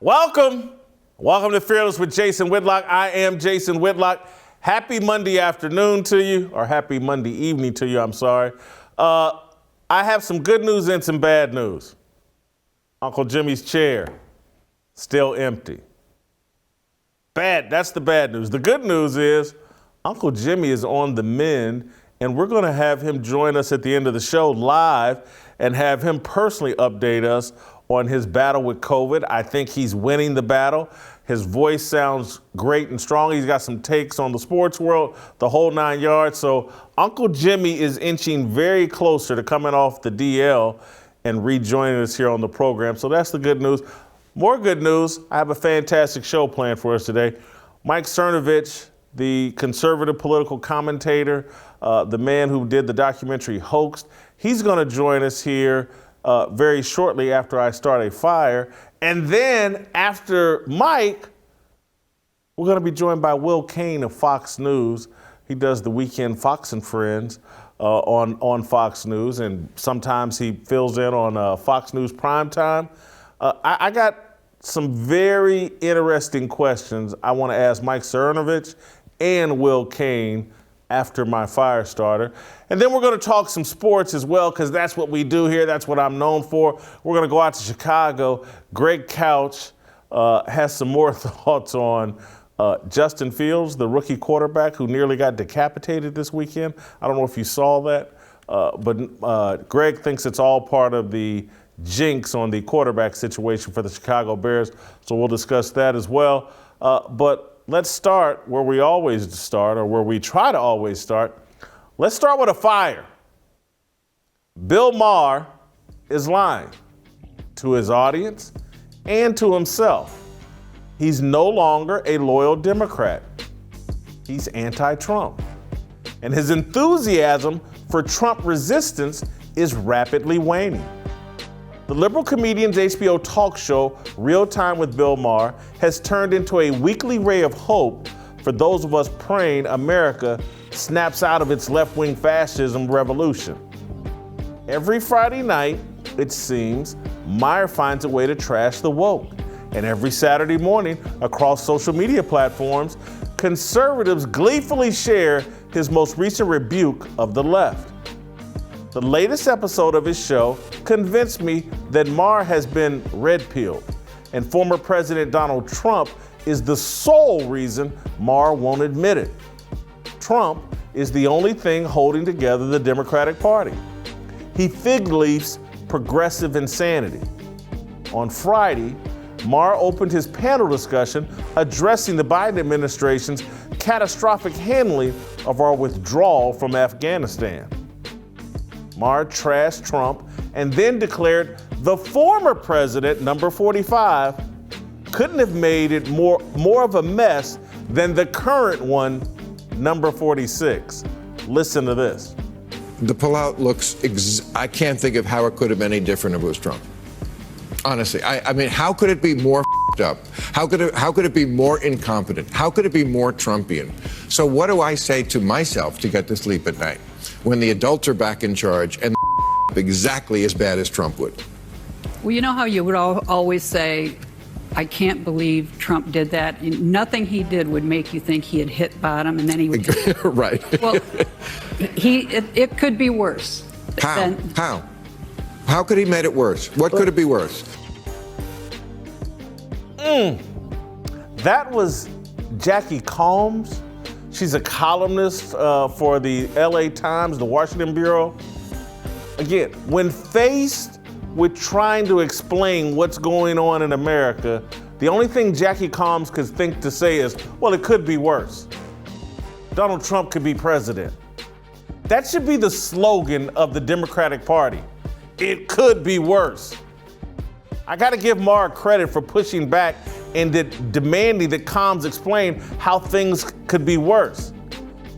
Welcome to Fearless with Jason Whitlock. I am Jason Whitlock. Happy Monday afternoon to you, or happy Monday evening to you, I'm sorry. I have some good news and some bad news. Uncle Jimmy's chair, still empty. That's the bad news. The good news is Uncle Jimmy is on the mend, and we're going to have him join us at the end of the show live and have him personally update us on his battle with COVID. I think he's winning the battle. His voice sounds great and strong. He's got some takes on the sports world, the whole 9 yards. So Uncle Jimmy is inching very closer to coming off the DL and rejoining us here on the program. So that's the good news. More good news, I have a fantastic show planned for us today. Mike Cernovich, the conservative political commentator, the man who did the documentary Hoaxed, he's going to join us here very shortly after I start a fire. And then after Mike, we're going to be joined by Will Cain of Fox News. He does the weekend Fox and Friends on Fox News, and sometimes he fills in on Fox News Primetime. I got some very interesting questions I want to ask Mike Cernovich and Will Cain after my fire starter. And then we're going to talk some sports as well, because that's what we do here. That's what I'm known for. We're going to go out to Chicago. Greg Couch has some more thoughts on Justin Fields, the rookie quarterback who nearly got decapitated this weekend. I don't know if you saw that, but Greg thinks it's all part of the jinx on the quarterback situation for the Chicago Bears. So we'll discuss that as well. But let's start where we always start, or where we try to always start. Let's start with a fire. Bill Maher is lying to his audience and to himself. He's no longer a loyal Democrat. He's anti-Trump. And his enthusiasm for Trump resistance is rapidly waning. The liberal comedian's HBO talk show, Real Time with Bill Maher, has turned into a weekly ray of hope for those of us praying America snaps out of its left-wing fascism revolution. Every Friday night, it seems, Maher finds a way to trash the woke. And every Saturday morning, across social media platforms, conservatives gleefully share his most recent rebuke of the left. The latest episode of his show convinced me that Maher has been red-pilled, and former President Donald Trump is the sole reason Maher won't admit it. Trump is the only thing holding together the Democratic Party. He fig leafs progressive insanity. On Friday, Maher opened his panel discussion addressing the Biden administration's catastrophic handling of our withdrawal from Afghanistan. Maher trashed Trump and then declared the former president, number 45, couldn't have made it more of a mess than the current one, number 46. Listen to this. The pullout looks, I can't think of how it could have been any different if it was Trump. Honestly, I mean, how could it be more up? How could it be more incompetent? How could it be more Trumpian? So what do I say to myself to get to sleep at night when the adults are back in charge and exactly as bad as Trump would? Well, you know how you would always say, I can't believe Trump did that. Nothing he did would make you think he had hit bottom, and then he would. Right. Well, it could be worse. How? How could he made it worse? What could it be worse? That was Jackie Combs. She's a columnist for the LA Times, the Washington Bureau. Again, when faced with trying to explain what's going on in America, the only thing Jackie Combs could think to say is, well, it could be worse. Donald Trump could be president. That should be the slogan of the Democratic Party. It could be worse. I got to give Maher credit for pushing back and demanding that Combs explain how things could be worse.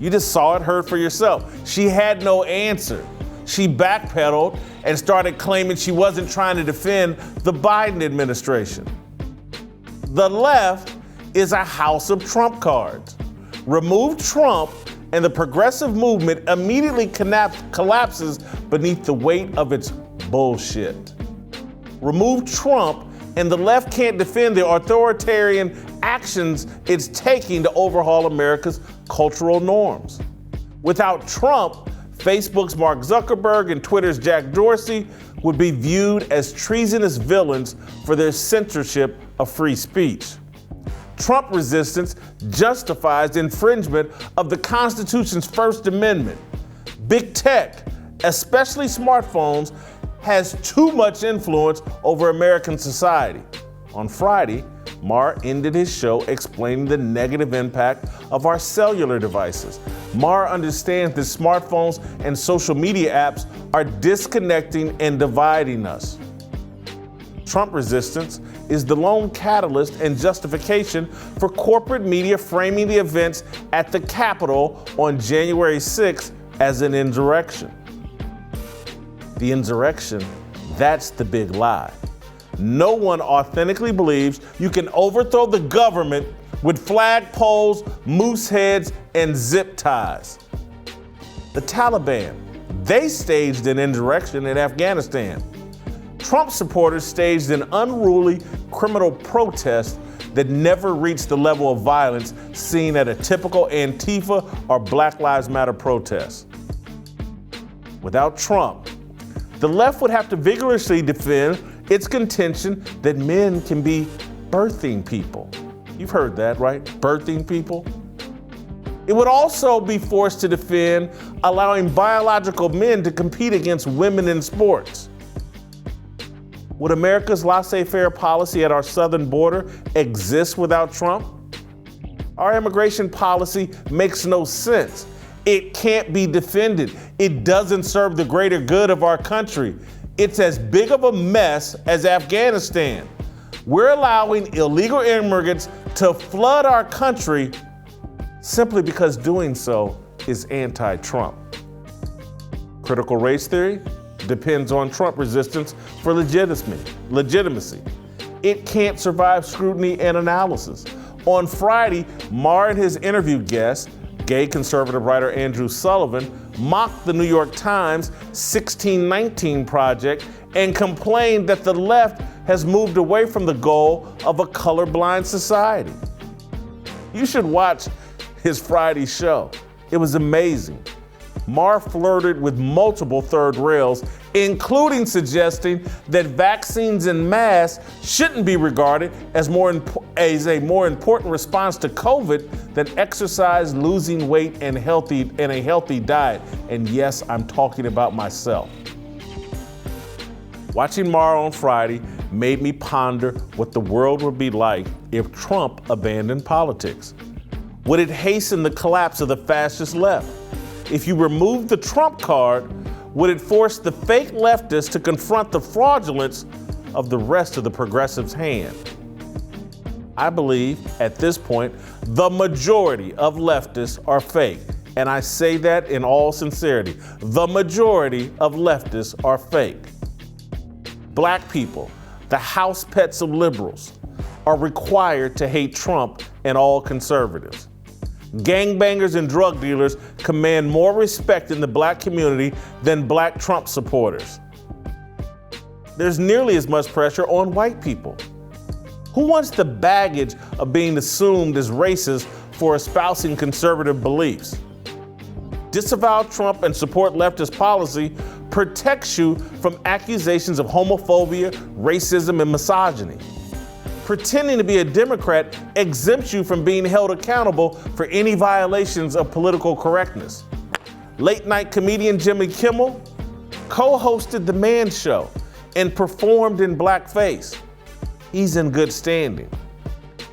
You just saw it, heard for yourself. She had no answer. She backpedaled and started claiming she wasn't trying to defend the Biden administration. The left is a house of Trump cards. Remove Trump and the progressive movement immediately collapses beneath the weight of its bullshit. Remove Trump and the left can't defend the authoritarian actions it's taking to overhaul America's cultural norms. Without Trump, Facebook's Mark Zuckerberg and Twitter's Jack Dorsey would be viewed as treasonous villains for their censorship of free speech. Trump resistance justifies infringement of the Constitution's First Amendment. Big tech, especially smartphones, has too much influence over American society. On Friday, Maher ended his show explaining the negative impact of our cellular devices. Maher understands that smartphones and social media apps are disconnecting and dividing us. Trump resistance is the lone catalyst and justification for corporate media framing the events at the Capitol on January 6th as an insurrection. The insurrection, that's the big lie. No one authentically believes you can overthrow the government with flagpoles, moose heads, and zip ties. The Taliban, they staged an insurrection in Afghanistan. Trump supporters staged an unruly criminal protest that never reached the level of violence seen at a typical Antifa or Black Lives Matter protest. Without Trump, the left would have to vigorously defend its contention that men can be birthing people. You've heard that, right? Birthing people. It would also be forced to defend allowing biological men to compete against women in sports. Would America's laissez-faire policy at our southern border exist without Trump? Our immigration policy makes no sense. It can't be defended. It doesn't serve the greater good of our country. It's as big of a mess as Afghanistan. We're allowing illegal immigrants to flood our country simply because doing so is anti-Trump. Critical race theory depends on Trump resistance for legitimacy. It can't survive scrutiny and analysis. On Friday, Maher and his interview guest, gay conservative writer Andrew Sullivan, mocked the New York Times 1619 Project and complained that the left has moved away from the goal of a colorblind society. You should watch his Friday show. It was amazing. Maher flirted with multiple third rails, including suggesting that vaccines and masks shouldn't be regarded as a more important response to COVID than exercise, losing weight, and a healthy diet. And yes, I'm talking about myself. Watching Maher on Friday made me ponder what the world would be like if Trump abandoned politics. Would it hasten the collapse of the fascist left? If you remove the Trump card, would it force the fake leftists to confront the fraudulence of the rest of the progressives' hand? I believe, at this point, the majority of leftists are fake. And I say that in all sincerity. The majority of leftists are fake. Black people, the house pets of liberals, are required to hate Trump and all conservatives. Gangbangers and drug dealers command more respect in the black community than black Trump supporters. There's nearly as much pressure on white people. Who wants the baggage of being assumed as racist for espousing conservative beliefs? Disavow Trump and support leftist policy protects you from accusations of homophobia, racism, and misogyny. Pretending to be a Democrat exempts you from being held accountable for any violations of political correctness. Late-night comedian Jimmy Kimmel co-hosted The Man Show and performed in blackface. He's in good standing.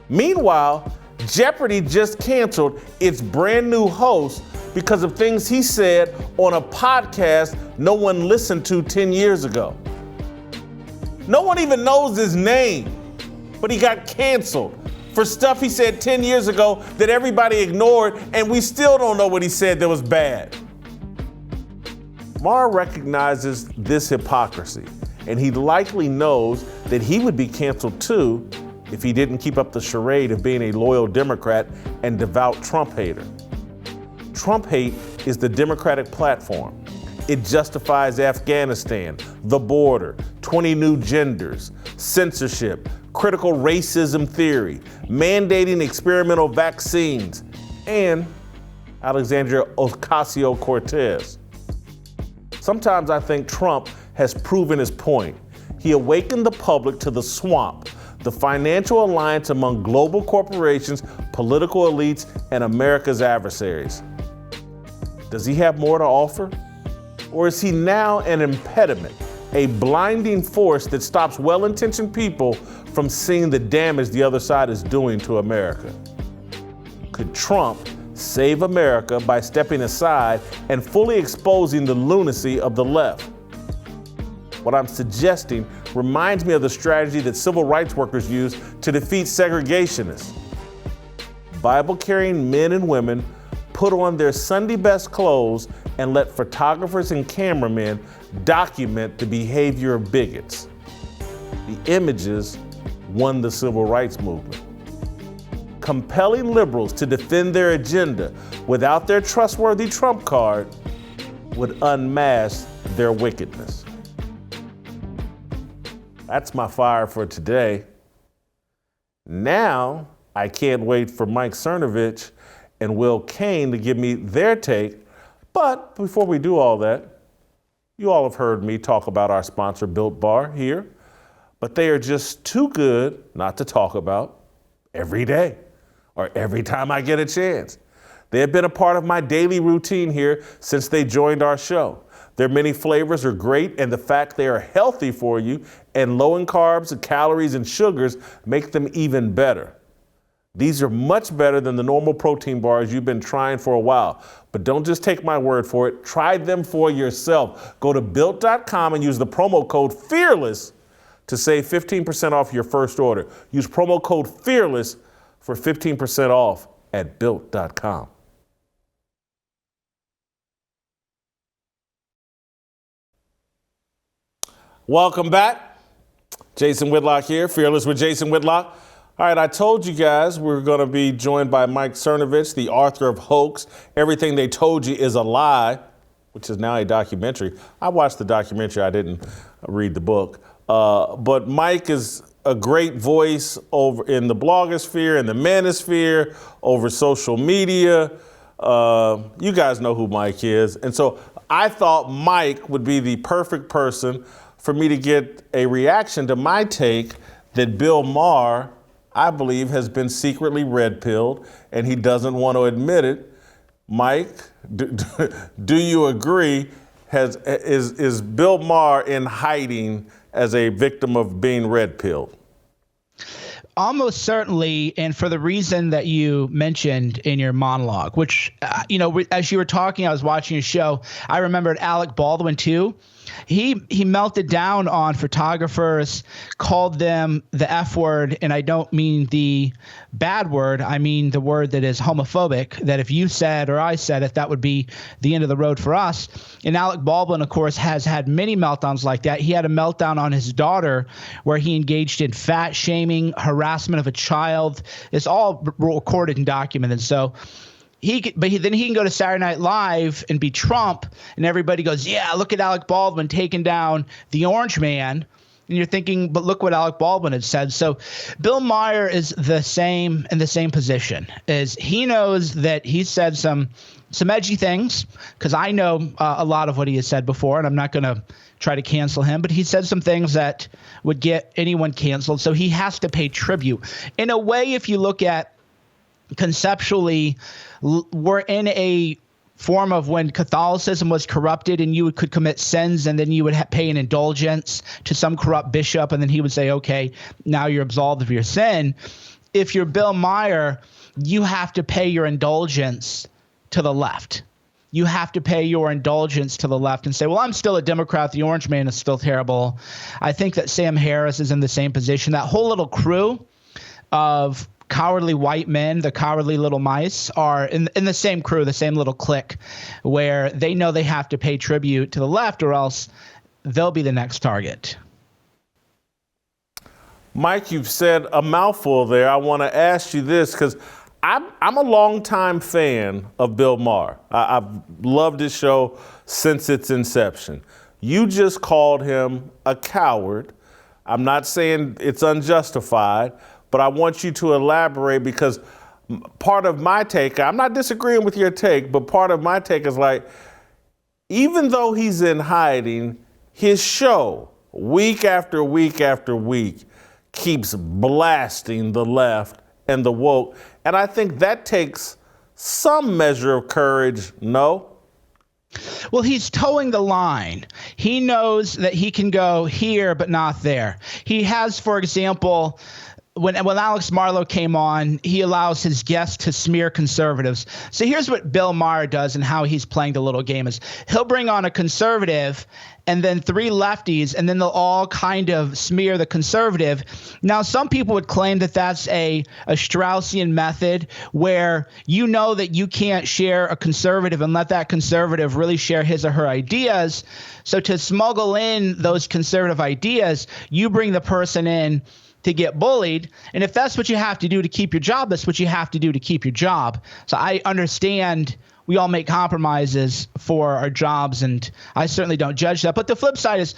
Meanwhile, Jeopardy just canceled its brand new host because of things he said on a podcast no one listened to 10 years ago. No one even knows his name, but he got canceled for stuff he said 10 years ago that everybody ignored, and we still don't know what he said that was bad. Maher recognizes this hypocrisy, and he likely knows that he would be canceled too if he didn't keep up the charade of being a loyal Democrat and devout Trump hater. Trump hate is the Democratic platform. It justifies Afghanistan, the border, 20 new genders, censorship, critical racism theory, mandating experimental vaccines, and Alexandria Ocasio-Cortez. Sometimes I think Trump has proven his point. He awakened the public to the swamp, the financial alliance among global corporations, political elites, and America's adversaries. Does he have more to offer? Or is he now an impediment, a blinding force that stops well-intentioned people from seeing the damage the other side is doing to America? Could Trump save America by stepping aside and fully exposing the lunacy of the left? What I'm suggesting reminds me of the strategy that civil rights workers used to defeat segregationists. Bible-carrying men and women put on their Sunday best clothes and let photographers and cameramen document the behavior of bigots. The images won the civil rights movement. Compelling liberals to defend their agenda without their trustworthy trump card would unmask their wickedness. That's my fire for today. Now, I can't wait for Mike Cernovich and Will Cain to give me their take. But before we do all that, you all have heard me talk about our sponsor, Built Bar, here. But they are just too good not to talk about every day or every time I get a chance. They have been a part of my daily routine here since they joined our show. Their many flavors are great, and the fact they are healthy for you and low in carbs and calories and sugars make them even better. These are much better than the normal protein bars you've been trying for a while. But don't just take my word for it. Try them for yourself. Go to Built.com and use the promo code FEARLESS to save 15% off your first order. Use promo code FEARLESS for 15% off at Built.com. Welcome back. Jason Whitlock here, Fearless with Jason Whitlock. All right, I told you guys we're going to be joined by Mike Cernovich, the author of Hoax, Everything They Told You Is a Lie, which is now a documentary. I watched the documentary. I didn't read the book. But Mike is a great voice over in the blogosphere, in the manosphere, over social media. You guys know who Mike is. And so I thought Mike would be the perfect person for me to get a reaction to my take that Bill Maher, I believe, has been secretly red-pilled, and he doesn't want to admit it. Mike, do you agree? Is Bill Maher in hiding as a victim of being red-pilled? Almost certainly, and for the reason that you mentioned in your monologue, which, as you were talking, I was watching a show. I remembered Alec Baldwin, too. He melted down on photographers, called them the F word, and I don't mean the bad word. I mean the word that is homophobic, that if you said or I said it, that would be the end of the road for us. And Alec Baldwin, of course, has had many meltdowns like that. He had a meltdown on his daughter where he engaged in fat shaming, harassment of a child. It's all recorded and documented. So then he can go to Saturday Night Live and be Trump, and everybody goes, yeah, look at Alec Baldwin taking down the Orange Man. And you're thinking, but look what Alec Baldwin had said. So Bill Maher is in the same position. Is he knows that he said some edgy things, because I know a lot of what he has said before, and I'm not going to try to cancel him, but he said some things that would get anyone canceled. So he has to pay tribute. In a way, if you look at conceptually, we're in a form of when Catholicism was corrupted and you could commit sins and then you would pay an indulgence to some corrupt bishop and then he would say, okay, now you're absolved of your sin. If you're Bill Maher, you have to pay your indulgence to the left. You have to pay your indulgence to the left and say, well, I'm still a Democrat. The Orange Man is still terrible. I think that Sam Harris is in the same position. That whole little crew of cowardly white men, the cowardly little mice, are in the same crew, the same little clique, where they know they have to pay tribute to the left or else they'll be the next target. Mike, you've said a mouthful there. I want to ask you this because I'm a longtime fan of Bill Maher. I've loved his show since its inception. You just called him a coward. I'm not saying it's unjustified, but I want you to elaborate, because part of my take, I'm not disagreeing with your take, but part of my take is like, even though he's in hiding, his show, week after week after week, keeps blasting the left and the woke. And I think that takes some measure of courage, no? Well, he's towing the line. He knows that he can go here, but not there. He has, for example, when Alex Marlow came on, he allows his guests to smear conservatives. So here's what Bill Maher does and how he's playing the little game is he'll bring on a conservative and then three lefties, and then they'll all kind of smear the conservative. Now, some people would claim that that's a Straussian method where you know that you can't share a conservative and let that conservative really share his or her ideas. So to smuggle in those conservative ideas, you bring the person in to get bullied. And if that's what you have to do to keep your job, that's what you have to do to keep your job. So I understand we all make compromises for our jobs, and I certainly don't judge that. But the flip side is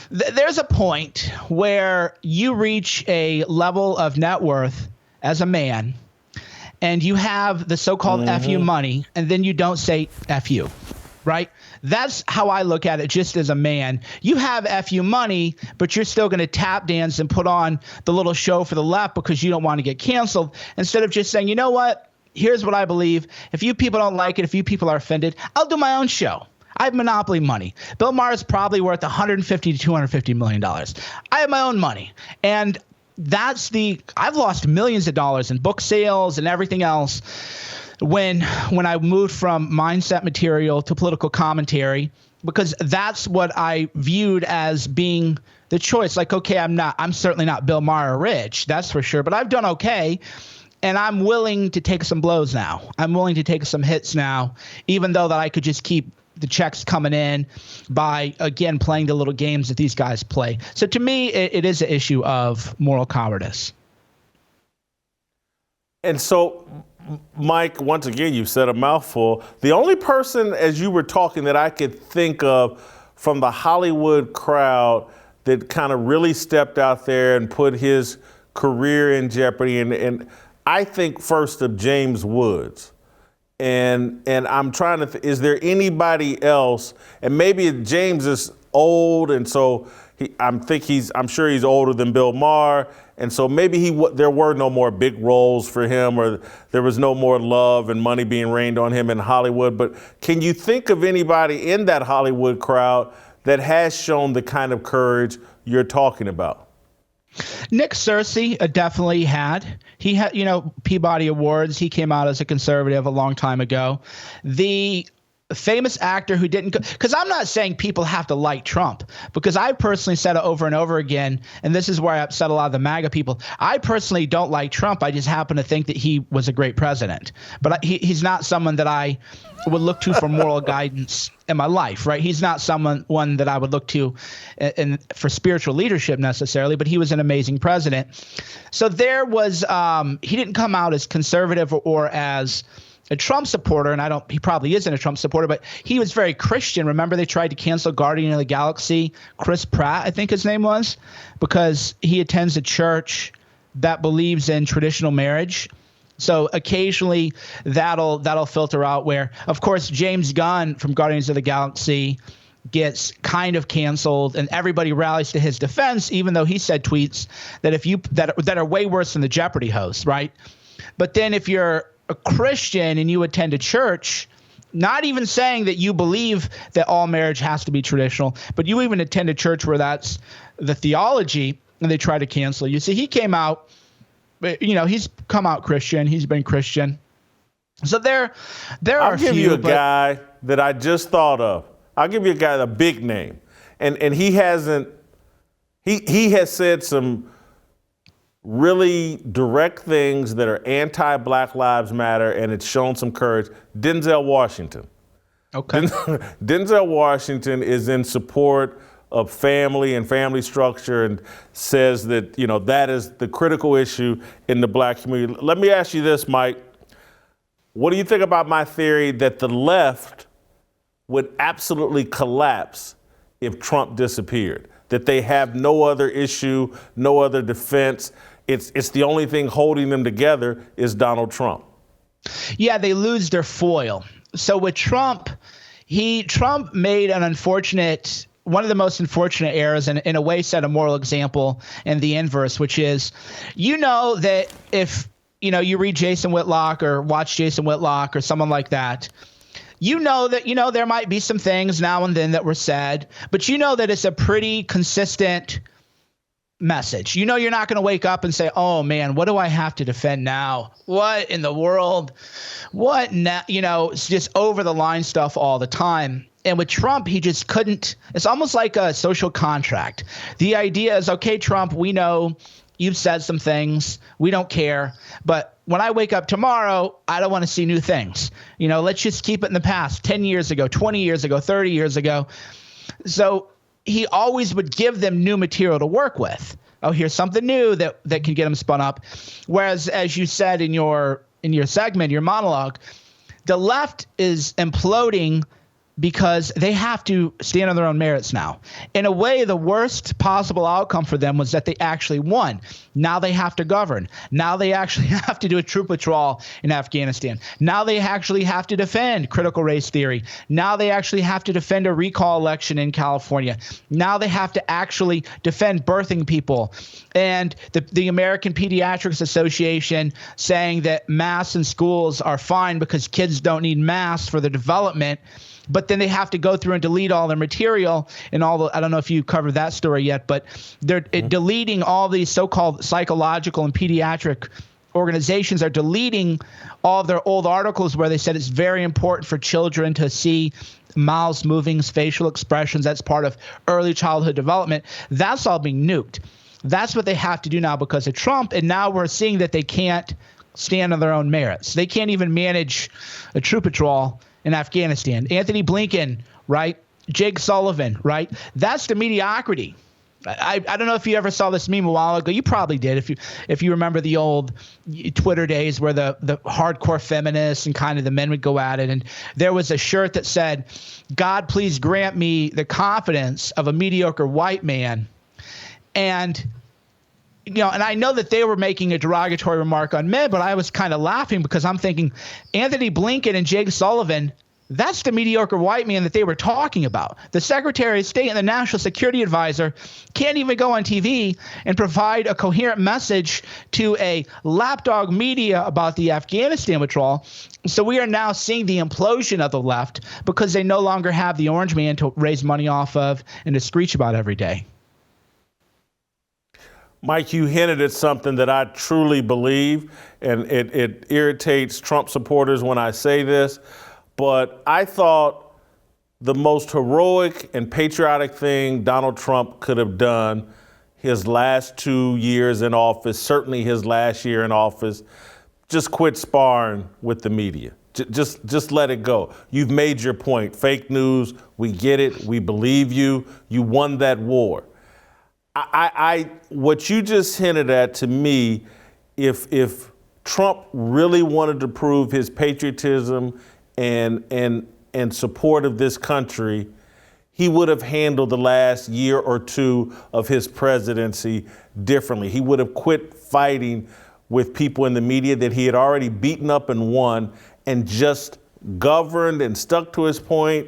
there's a point where you reach a level of net worth as a man, and you have the so-called FU money, and then you don't say FU, right? That's how I look at it just as a man. You have FU money, but you're still going to tap dance and put on the little show for the left because you don't want to get canceled, instead of just saying, you know what? Here's what I believe. If you people don't like it, if you people are offended, I'll do my own show. I have monopoly money. Bill Maher is probably worth $150 to $250 million. I have my own money. And I've lost millions of dollars in book sales and everything else when I moved from mindset material to political commentary, because that's what I viewed as being the choice. Like, okay, I'm certainly not Bill Maher rich, that's for sure, but I've done okay. And I'm willing to take some blows now. I'm willing to take some hits now, even though that I could just keep the checks coming in by, again, playing the little games that these guys play. So to me, it is an issue of moral cowardice. And so, Mike, once again, you said a mouthful. The only person, as you were talking, that I could think of from the Hollywood crowd that kind of really stepped out there and put his career in jeopardy, and I think first of James Woods. And I'm trying to is there anybody else? And maybe James is old, and so I'm sure he's older than Bill Maher, and so maybe there were no more big roles for him, or there was no more love and money being rained on him in Hollywood. But can you think of anybody in that Hollywood crowd that has shown the kind of courage you're talking about? Nick Searcy definitely had. He had, Peabody Awards. He came out as a conservative a long time ago. The famous actor who didn't, because I'm not saying people have to like Trump, because I personally said it over and over again, and this is where I upset a lot of the MAGA people. I personally don't like Trump. I just happen to think that he was a great president. But he's not someone that I would look to for moral guidance in my life, right? He's not one that I would look to for spiritual leadership necessarily, but he was an amazing president. So there was he didn't come out as conservative or as a Trump supporter, and he probably isn't a Trump supporter, but he was very Christian. Remember, they tried to cancel Guardian of the Galaxy, Chris Pratt, I think his name was, because he attends a church that believes in traditional marriage. So occasionally that'll filter out where, of course, James Gunn from Guardians of the Galaxy gets kind of canceled, and everybody rallies to his defense, even though he said tweets that are way worse than the Jeopardy host, right? But then if you're a Christian and you attend a church, not even saying that you believe that all marriage has to be traditional, but you even attend a church where that's the theology, and they try to cancel you. So he came out, he's come out Christian. He's been Christian. So there are I'll give you a guy that I just thought of. I'll give you a guy, a big name. And he has said some really direct things that are anti-Black Lives Matter, and it's shown some courage. Denzel Washington. Okay. Denzel Washington is in support of family and family structure, and says that, that is the critical issue in the Black community. Let me ask you this, Mike. What do you think about my theory that the left would absolutely collapse if Trump disappeared? That they have no other issue, no other defense. It's the only thing holding them together is Donald Trump. Yeah, they lose their foil. So with Trump, Trump made one of the most unfortunate errors, and in a way set a moral example in the inverse, which is, that if you read Jason Whitlock or watch Jason Whitlock or someone like that, that there might be some things now and then that were said, but that it's a pretty consistent message. You're not going to wake up and say, oh man, what do I have to defend now? What in the world? What now? It's just over the line stuff all the time. And with Trump, he just couldn't. It's almost like a social contract. The idea is, okay, Trump, we know you've said some things. We don't care. But when I wake up tomorrow, I don't want to see new things. Let's just keep it in the past, 10 years ago, 20 years ago, 30 years ago. So he always would give them new material to work with. Oh, here's something new that can get them spun up. Whereas, as you said in your segment, your monologue, the left is imploding because they have to stand on their own merits now. In a way, the worst possible outcome for them was that they actually won. Now they have to govern. Now they actually have to do a troop withdrawal in Afghanistan. Now they actually have to defend critical race theory. Now they actually have to defend a recall election in California. Now they have to actually defend birthing people. And the American Pediatrics Association saying that masks in schools are fine because kids don't need masks for their development. But then they have to go through and delete all their material and I don't know if you covered that story yet, but they're deleting all these so-called psychological and pediatric organizations are deleting all of their old articles where they said it's very important for children to see mouths moving, facial expressions. That's part of early childhood development. That's all being nuked. That's what they have to do now because of Trump. And now we're seeing that they can't stand on their own merits. They can't even manage a troop withdrawal in Afghanistan. Anthony Blinken, right? Jake Sullivan, right? That's the mediocrity. I don't know if you ever saw this meme a while ago. You probably did if you remember the old Twitter days where the hardcore feminists and kind of the men would go at it. And there was a shirt that said, God, please grant me the confidence of a mediocre white man. And and I know that they were making a derogatory remark on men, but I was kind of laughing because I'm thinking Anthony Blinken and Jake Sullivan, that's the mediocre white man that they were talking about. The Secretary of State and the National Security Advisor can't even go on TV and provide a coherent message to a lapdog media about the Afghanistan withdrawal. So we are now seeing the implosion of the left because they no longer have the orange man to raise money off of and to screech about every day. Mike, you hinted at something that I truly believe, and it irritates Trump supporters when I say this, but I thought the most heroic and patriotic thing Donald Trump could have done his last 2 years in office, certainly his last year in office, just quit sparring with the media. Just let it go. You've made your point. Fake news, we get it, we believe you. You won that war. What you just hinted at to me, if Trump really wanted to prove his patriotism and support of this country, he would have handled the last year or two of his presidency differently. He would have quit fighting with people in the media that he had already beaten up and won and just governed and stuck to his point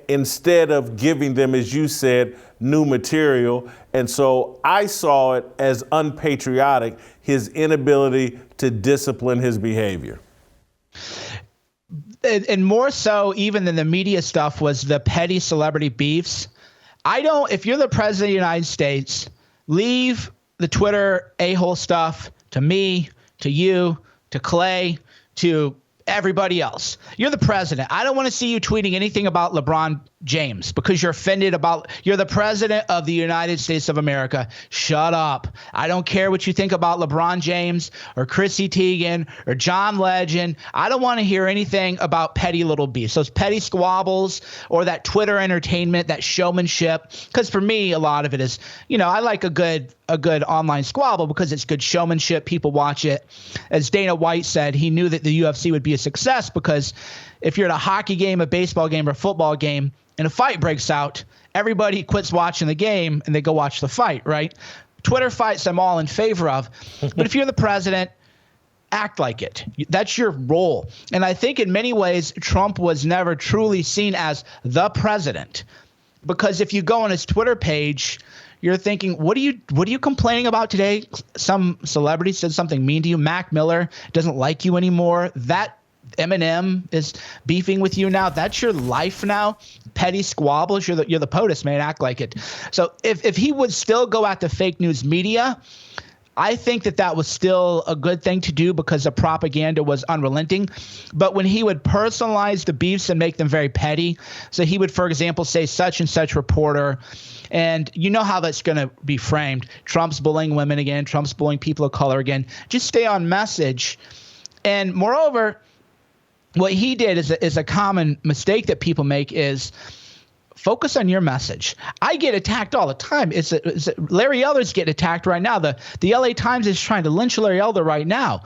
instead of giving them, as you said, new material. And so I saw it as unpatriotic, his inability to discipline his behavior. And more so even than the media stuff was the petty celebrity beefs. If you're the president of the United States, leave the Twitter a-hole stuff to me, to you, to Clay, to everybody else. You're the president. I don't want to see you tweeting anything about LeBron James because you're you're the president of the United States of America. Shut up. I don't care what you think about LeBron James or Chrissy Teigen or John Legend. I don't want to hear anything about petty little beefs, those petty squabbles or that Twitter entertainment, that showmanship. Because for me, a lot of it is, I like a good online squabble because it's good showmanship. People watch it. As Dana White said, he knew that the UFC would be a success, because if you're at a hockey game, a baseball game, or a football game, and a fight breaks out, everybody quits watching the game and they go watch the fight, right? Twitter fights I'm all in favor of. But if you're the president, act like it. That's your role. And I think in many ways, Trump was never truly seen as the president, because if you go on his Twitter page, you're thinking, what are you complaining about today? Some celebrity said something mean to you. Mac Miller doesn't like you anymore. That Eminem is beefing with you now. That's your life now. Petty squabbles. You're the POTUS, man. Act like it. So if he would still go at the fake news media, I think that was still a good thing to do, because the propaganda was unrelenting. But when he would personalize the beefs and make them very petty, so he would, for example, say such and such reporter, and you know how that's going to be framed. Trump's bullying women again. Trump's bullying people of color again. Just stay on message. And moreover, what he did is a common mistake that people make is focus on your message. I get attacked all the time. Larry Elder's getting attacked right now. The LA Times is trying to lynch Larry Elder right now.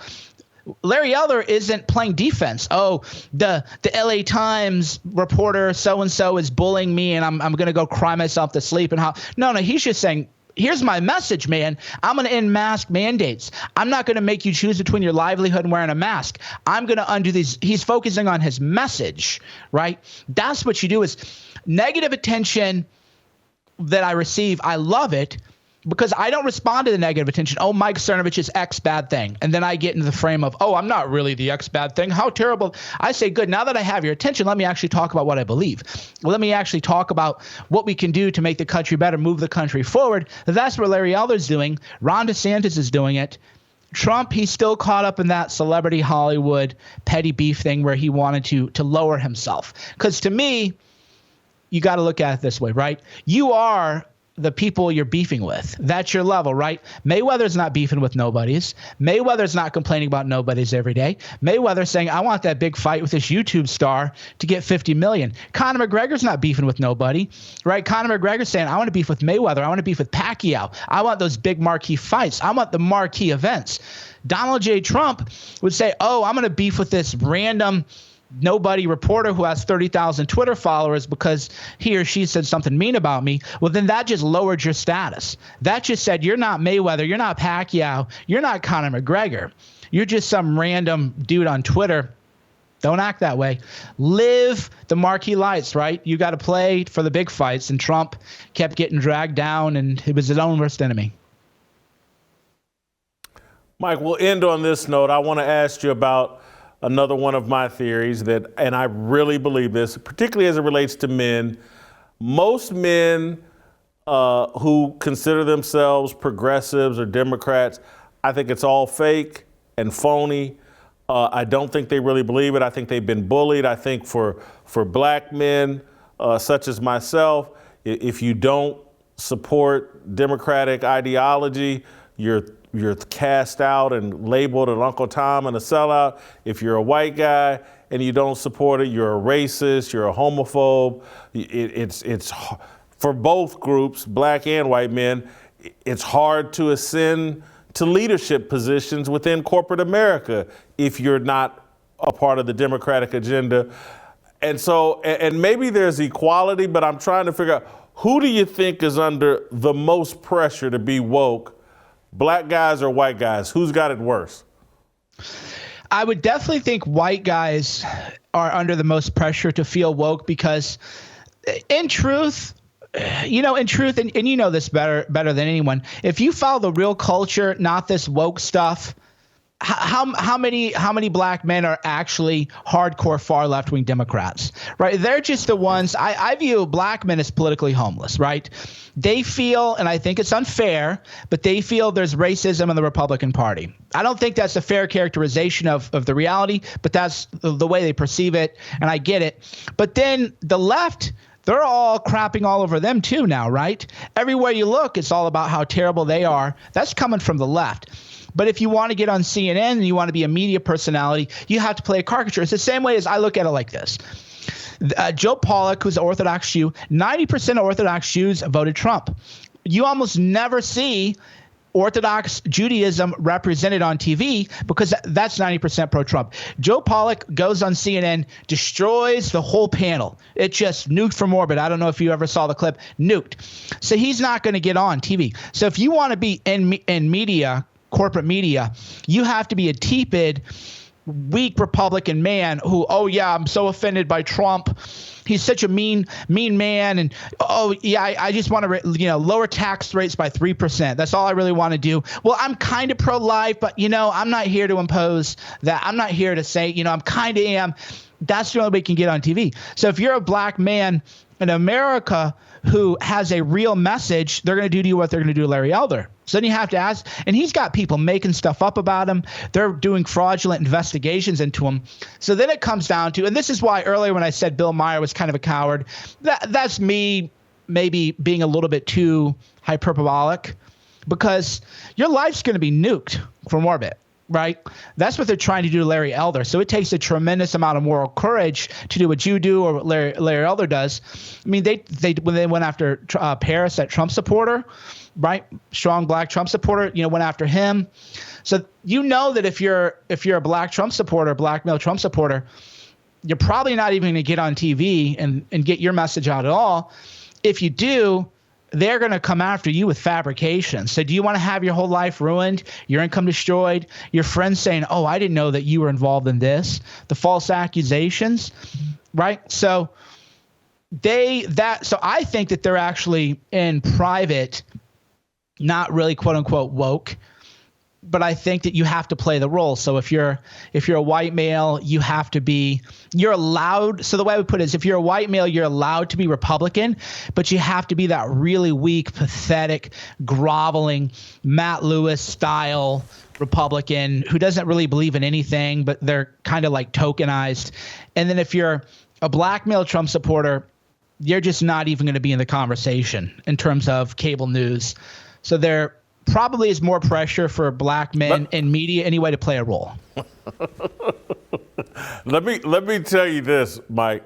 Larry Elder isn't playing defense. Oh, the LA Times reporter so-and-so is bullying me and I'm going to go cry myself to sleep. No, he's just saying, here's my message, man. I'm going to end mask mandates. I'm not going to make you choose between your livelihood and wearing a mask. I'm going to undo these. He's focusing on his message, right? That's what you do. Is negative attention that I receive, I love it, because I don't respond to the negative attention. Oh, Mike Cernovich is X bad thing. And then I get into the frame of, oh, I'm not really the X bad thing. How terrible. I say, good, now that I have your attention, let me actually talk about what I believe. Let me actually talk about what we can do to make the country better, move the country forward. That's what Larry Elder's doing. Ron DeSantis is doing it. Trump, he's still caught up in that celebrity Hollywood petty beef thing where he wanted to lower himself. Because to me, you got to look at it this way, right? You are the people you're beefing with. That's your level, right? Mayweather's not beefing with nobodies. Mayweather's not complaining about nobodies every day. Mayweather's saying, I want that big fight with this YouTube star to get 50 million. Conor McGregor's not beefing with nobody, right? Conor McGregor's saying, I want to beef with Mayweather. I want to beef with Pacquiao. I want those big marquee fights. I want the marquee events. Donald J. Trump would say, oh, I'm going to beef with this random nobody reporter who has 30,000 Twitter followers because he or she said something mean about me. Well, then that just lowered your status. That just said, you're not Mayweather, you're not Pacquiao, you're not Conor McGregor. You're just some random dude on Twitter. Don't act that way. Live the marquee lights, right? You got to play for the big fights. And Trump kept getting dragged down, and he was his own worst enemy. Mike, we'll end on this note. I want to ask you about another one of my theories and I really believe this, particularly as it relates to men. Most men who consider themselves progressives or Democrats, I think it's all fake and phony. I don't think they really believe it. I think they've been bullied. I think for black men such as myself, if you don't support Democratic ideology, you're cast out and labeled an Uncle Tom and a sellout. If you're a white guy and you don't support it, you're a racist, you're a homophobe. It's for both groups, black and white men, it's hard to ascend to leadership positions within corporate America if you're not a part of the Democratic agenda. And so, and maybe there's equality, but I'm trying to figure out, who do you think is under the most pressure to be woke? Black guys or white guys? Who's got it worse? I would definitely think white guys are under the most pressure to feel woke, because in truth, and you know this better than anyone, if you follow the real culture, not this woke stuff, how many black men are actually hardcore far left-wing Democrats, right? They're just the ones. I view black men as politically homeless, right? They feel, and I think it's unfair, but they feel there's racism in the Republican Party. I don't think that's a fair characterization of the reality, but that's the way they perceive it, and I get it. But then the left, they're all crapping all over them too now, right? Everywhere you look, it's all about how terrible they are. That's coming from the left. But if you want to get on CNN and you want to be a media personality, you have to play a caricature. It's the same way as I look at it like this. Joe Pollak, who's an Orthodox Jew, 90% of Orthodox Jews voted Trump. You almost never see Orthodox Judaism represented on TV, because that's 90% pro-Trump. Joe Pollak goes on CNN, destroys the whole panel. It just nuked from orbit. I don't know if you ever saw the clip. Nuked. So he's not going to get on TV. So if you want to be in media, corporate media, you have to be a tepid, weak Republican man who, oh yeah, I'm so offended by Trump. He's such a mean man, and oh yeah, I just want to lower tax rates by 3%. That's all I really want to do. Well, I'm kind of pro-life, but I'm not here to impose that. I'm not here to say I'm kind of am. That's the only way you can get on TV. So if you're a black man in America who has a real message, they're going to do to you what they're going to do to Larry Elder. So then you have to ask, and he's got people making stuff up about him. They're doing fraudulent investigations into him. So then it comes down to, and this is why earlier when I said Bill Maher was kind of a coward, that's me maybe being a little bit too hyperbolic, because your life's going to be nuked from orbit. Right? That's what they're trying to do to Larry Elder. So it takes a tremendous amount of moral courage to do what you do or what Larry Elder does. I mean, they when they went after Paris, that Trump supporter, right? Strong black Trump supporter, went after him. So that if you're a black Trump supporter, black male Trump supporter, you're probably not even going to get on TV and get your message out at all. If you do, they're going to come after you with fabrication. So do you want to have your whole life ruined, your income destroyed, your friends saying, oh, I didn't know that you were involved in this, the false accusations, right? So so I think that they're actually in private, not really quote unquote woke, but I think that you have to play the role. So if you're a white male, you're allowed. So the way I would put it is, if you're a white male, you're allowed to be Republican, but you have to be that really weak, pathetic, groveling, Matt Lewis style Republican who doesn't really believe in anything, but they're kind of like tokenized. And then if you're a black male Trump supporter, you're just not even going to be in the conversation in terms of cable news. So there probably is more pressure for black men in media anyway to play a role. Let me tell you this, Mike,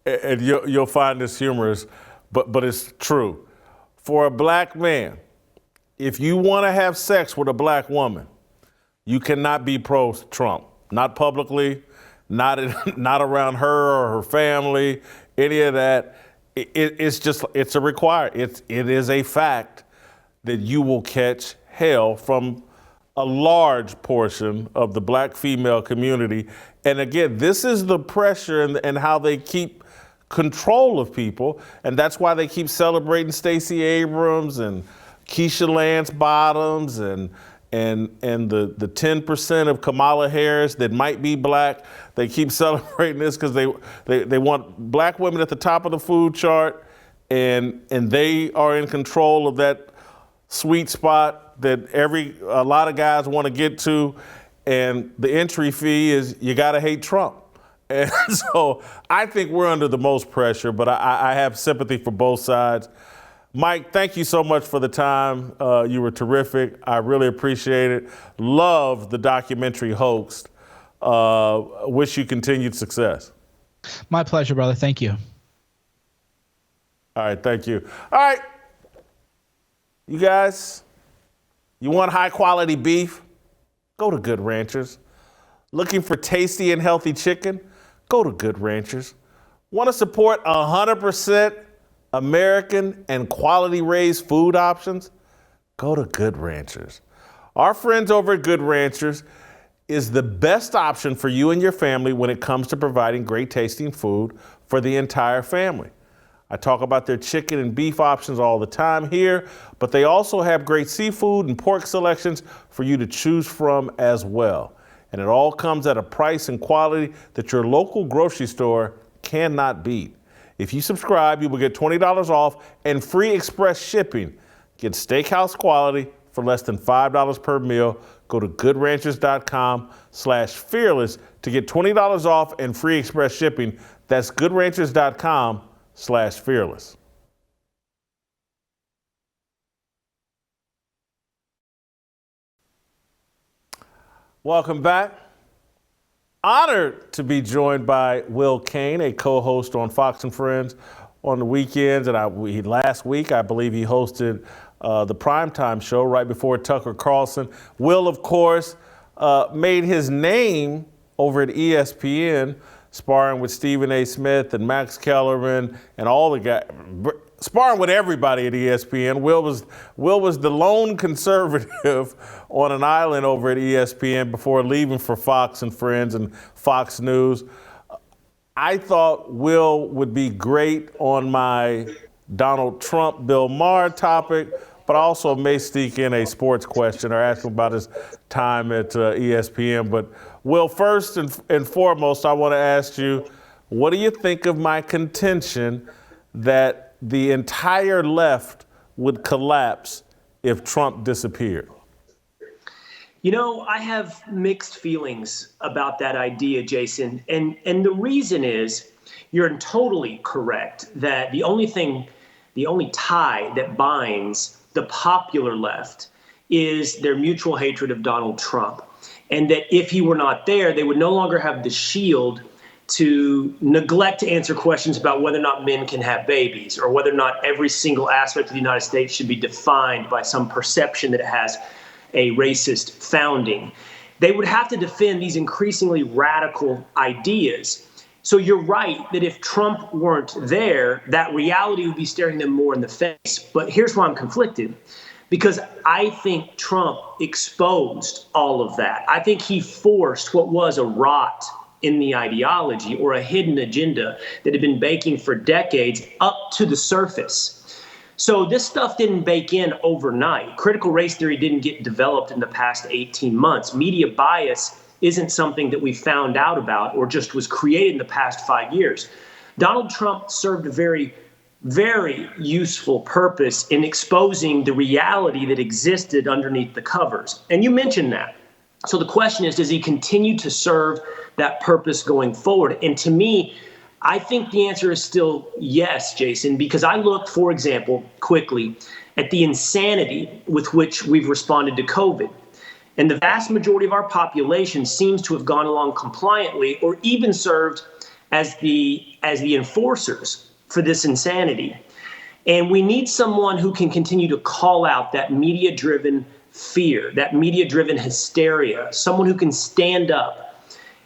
and you'll find this humorous, but it's true. For a black man, if you want to have sex with a black woman, you cannot be pro-Trump. Not publicly, not around her or her family, any of that. It's a requirement. It is a fact that you will catch hell from a large portion of the black female community. And again, this is the pressure and how they keep control of people. And that's why they keep celebrating Stacey Abrams and Keisha Lance Bottoms and the 10% of Kamala Harris that might be black. They keep celebrating this because they want black women at the top of the food chart, and they are in control of that sweet spot that a lot of guys want to get to, and the entry fee is you got to hate Trump. And so I think we're under the most pressure, but I have sympathy for both sides. Mike, thank you so much for the time. You were terrific. I really appreciate it. Love the documentary Hoaxed. Wish you continued success. My pleasure, brother. Thank you. All right, thank you. All right. You guys, you want high quality beef? Go to Good Ranchers. Looking for tasty and healthy chicken? Go to Good Ranchers. Want to support 100% American and quality raised food options? Go to Good Ranchers. Our friends over at Good Ranchers is the best option for you and your family when it comes to providing great tasting food for the entire family. I talk about their chicken and beef options all the time here, but they also have great seafood and pork selections for you to choose from as well. And it all comes at a price and quality that your local grocery store cannot beat. If you subscribe, you will get $20 off and free express shipping. Get steakhouse quality for less than $5 per meal. Go to goodranchers.com/fearless to get $20 off and free express shipping. That's goodranchers.com/fearless. Welcome back. Honored to be joined by Will Cain, a co-host on Fox and Friends on the weekends. And last week, I believe he hosted the primetime show right before Tucker Carlson. Will, of course, made his name over at ESPN, sparring with Stephen A. Smith and Max Kellerman and all the guys, sparring with everybody at ESPN. Will was the lone conservative on an island over at ESPN before leaving for Fox and Friends and Fox News. I thought Will would be great on my Donald Trump, Bill Maher topic, but I also may sneak in a sports question or ask him about his time at ESPN. But Will, first and foremost, I want to ask you, what do you think of my contention that the entire left would collapse if Trump disappeared? You know, I have mixed feelings about that idea, Jason. And the reason is you're totally correct that the only tie that binds the popular left is their mutual hatred of Donald Trump. And that if he were not there, they would no longer have the shield to neglect to answer questions about whether or not men can have babies or whether or not every single aspect of the United States should be defined by some perception that it has a racist founding. They would have to defend these increasingly radical ideas. So you're right that if Trump weren't there, that reality would be staring them more in the face. But here's why I'm conflicted. Because I think Trump exposed all of that. I think he forced what was a rot in the ideology or a hidden agenda that had been baking for decades up to the surface. So this stuff didn't bake in overnight. Critical race theory didn't get developed in the past 18 months. Media bias isn't something that we found out about or just was created in the past 5 years. Donald Trump served a very, very useful purpose in exposing the reality that existed underneath the covers. And you mentioned that. So the question is, does he continue to serve that purpose going forward? And to me, I think the answer is still yes, Jason, because I looked, for example, quickly at the insanity with which we've responded to COVID. And the vast majority of our population seems to have gone along compliantly or even served as the enforcers for this insanity. And we need someone who can continue to call out that media-driven fear, that media-driven hysteria, someone who can stand up.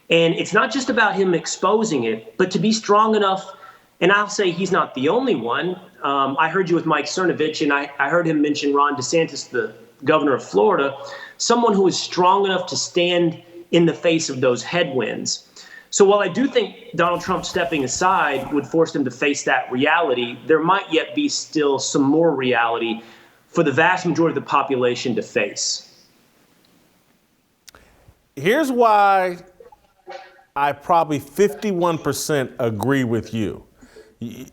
And it's not just about him exposing it, but to be strong enough, and I'll say he's not the only one. I heard you with Mike Cernovich, and I heard him mention Ron DeSantis, the governor of Florida, someone who is strong enough to stand in the face of those headwinds. So while I do think Donald Trump stepping aside would force him to face that reality, there might yet be still some more reality for the vast majority of the population to face. Here's why I probably 51% agree with you.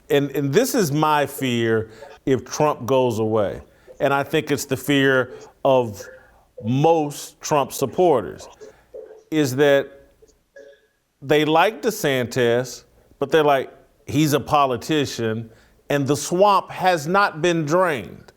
And this is my fear if Trump goes away. And I think it's the fear of most Trump supporters, is that they like DeSantis, but they're like, he's a politician, and the swamp has not been drained.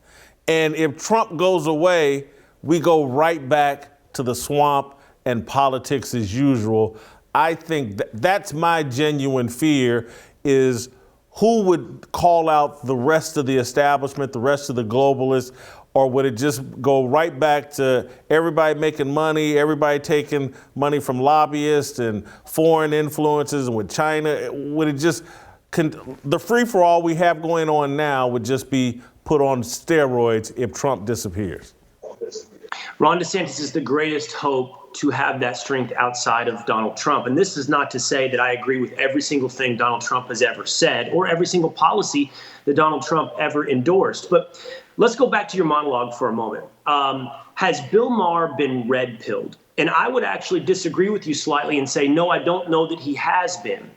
And if Trump goes away, we go right back to the swamp and politics as usual. I think that's my genuine fear, is who would call out the rest of the establishment, the rest of the globalists, or would it just go right back to everybody making money, everybody taking money from lobbyists and foreign influences and with China? Would it just, the free-for-all we have going on now would just be put on steroids if Trump disappears? Ron DeSantis is the greatest hope to have that strength outside of Donald Trump. And this is not to say that I agree with every single thing Donald Trump has ever said or every single policy that Donald Trump ever endorsed. But let's go back to your monologue for a moment. Has Bill Maher been red-pilled? And I would actually disagree with you slightly and say, no, I don't know that he has been.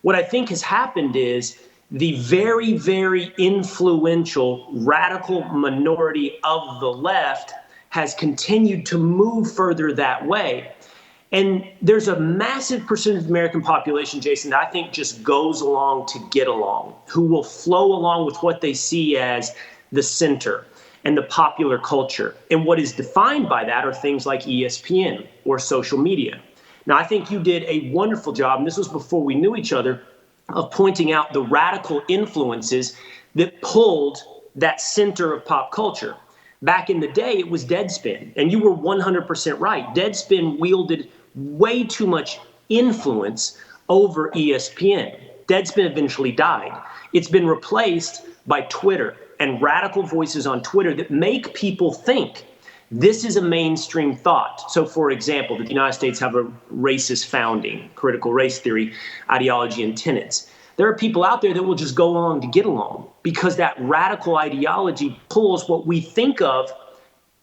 What I think has happened is the very, very influential radical minority of the left has continued to move further that way. And there's a massive percentage of the American population, Jason, that I think just goes along to get along, who will flow along with what they see as the center and the popular culture. And what is defined by that are things like ESPN or social media. Now, I think you did a wonderful job, and this was before we knew each other, of pointing out the radical influences that pulled that center of pop culture. Back in the day, it was Deadspin. And you were 100% right. Deadspin wielded way too much influence over ESPN. Deadspin eventually died. It's been replaced by Twitter and radical voices on Twitter that make people think this is a mainstream thought. So, for example, the United States have a racist founding, critical race theory, ideology, and tenets. There are people out there that will just go along to get along because that radical ideology pulls what we think of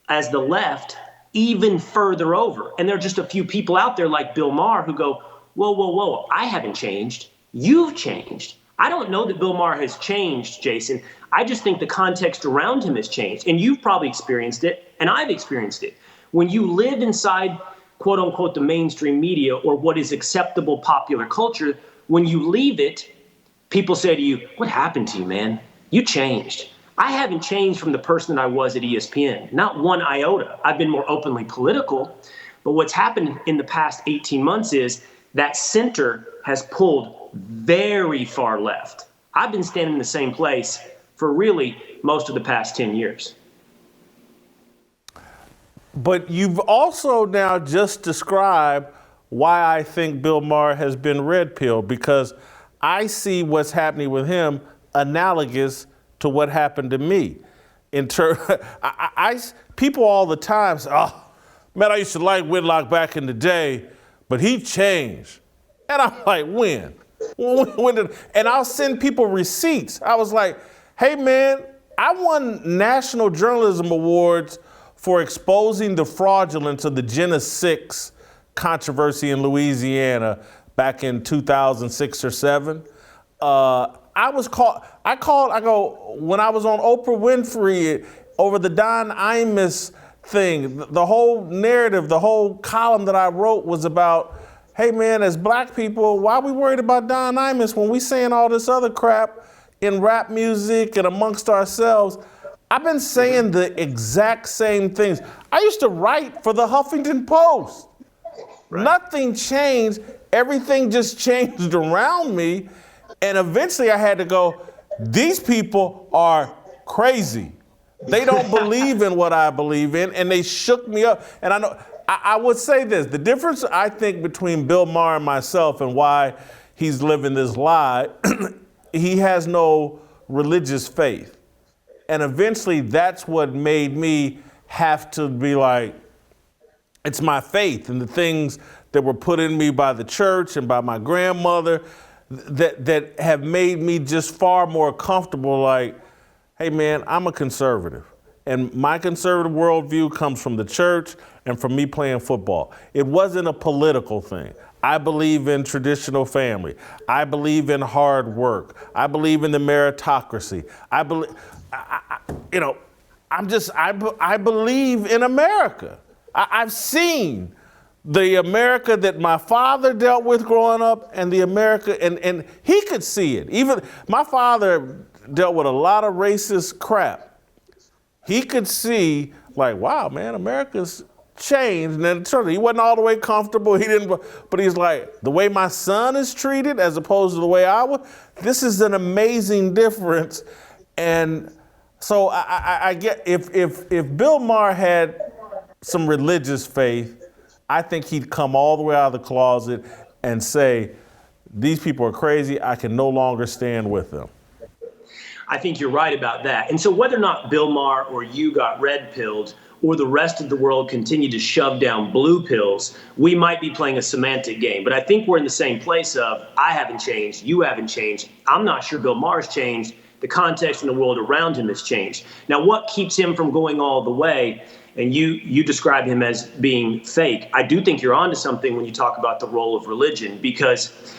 as the left even further over. And there are just a few people out there like Bill Maher who go, whoa, whoa, whoa, I haven't changed. You've changed. I don't know that Bill Maher has changed, Jason. I just think the context around him has changed. And you've probably experienced it, and I've experienced it. When you live inside, quote unquote, the mainstream media or what is acceptable popular culture, when you leave it, people say to you, what happened to you, man? You changed. I haven't changed from the person that I was at ESPN, not one iota. I've been more openly political. But what's happened in the past 18 months is that center has pulled very far left. I've been standing in the same place for really most of the past 10 years. But you've also now just described why I think Bill Maher has been red-pilled, because I see what's happening with him analogous to what happened to me. People all the time say, oh, man, I used to like Whitlock back in the day, but he changed. And I'm like, when? And I'll send people receipts. I was like, hey, man, I won National Journalism Awards for exposing the fraudulence of the Jena 6 controversy in Louisiana back in 2006 or 7. I go, when I was on Oprah Winfrey over the Don Imus thing, the whole narrative, the whole column that I wrote was about, hey man, as black people, why are we worried about Don Imus when we saying all this other crap in rap music and amongst ourselves? I've been saying the exact same things. I used to write for the Huffington Post. Right. Nothing changed. Everything just changed around me. And eventually I had to go, these people are crazy. They don't believe in what I believe in, and they shook me up. And I know, I would say this, the difference I think between Bill Maher and myself and why he's living this lie, he has no religious faith. And eventually that's what made me have to be like, it's my faith and the things that were put in me by the church and by my grandmother that have made me just far more comfortable, like, hey man, I'm a conservative. And my conservative worldview comes from the church and from me playing football. It wasn't a political thing. I believe in traditional family. I believe in hard work. I believe in the meritocracy. I believe in America. I've seen the America that my father dealt with growing up and the America, and he could see it. Even my father dealt with a lot of racist crap. He could see, like, wow, man, America's changed. And then certainly he wasn't all the way comfortable. But he's like, the way my son is treated as opposed to the way I was, this is an amazing difference. And so I get, if Bill Maher had some religious faith, I think he'd come all the way out of the closet and say, these people are crazy. I can no longer stand with them. I think you're right about that. And so whether or not Bill Maher or you got red pilled or the rest of the world continue to shove down blue pills, we might be playing a semantic game. But I think we're in the same place of, I haven't changed, you haven't changed. I'm not sure Bill Maher's changed. The context in the world around him has changed. Now, what keeps him from going all the way? And you describe him as being fake. I do think you're onto something when you talk about the role of religion, because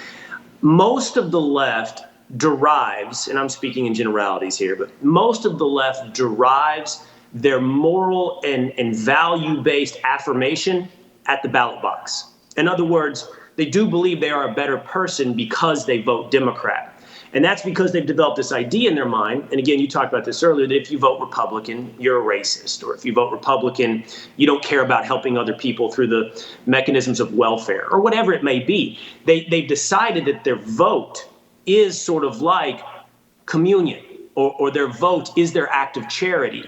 most of the left derives, and I'm speaking in generalities here, but most of the left derives their moral and value-based affirmation at the ballot box. In other words, they do believe they are a better person because they vote Democrat. And that's because they've developed this idea in their mind. And again, you talked about this earlier, that if you vote Republican, you're a racist. Or if you vote Republican, you don't care about helping other people through the mechanisms of welfare, or whatever it may be. They've decided that their vote is sort of like communion, or their vote is their act of charity.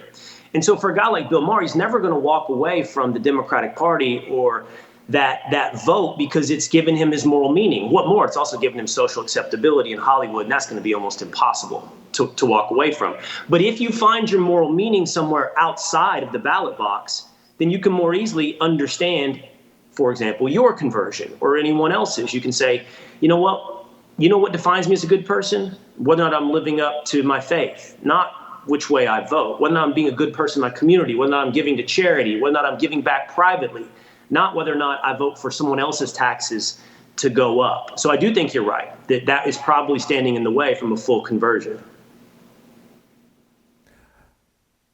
And so for a guy like Bill Maher, he's never going to walk away from the Democratic Party or that vote because it's given him his moral meaning. What more? It's also given him social acceptability in Hollywood, and that's going to be almost impossible to walk away from. But if you find your moral meaning somewhere outside of the ballot box, then you can more easily understand, for example, your conversion or anyone else's. You can say, you know what defines me as a good person? Whether or not I'm living up to my faith, not which way I vote, whether or not I'm being a good person in my community, whether or not I'm giving to charity, whether or not I'm giving back privately, not whether or not I vote for someone else's taxes to go up. So I do think you're right, that is probably standing in the way from a full conversion.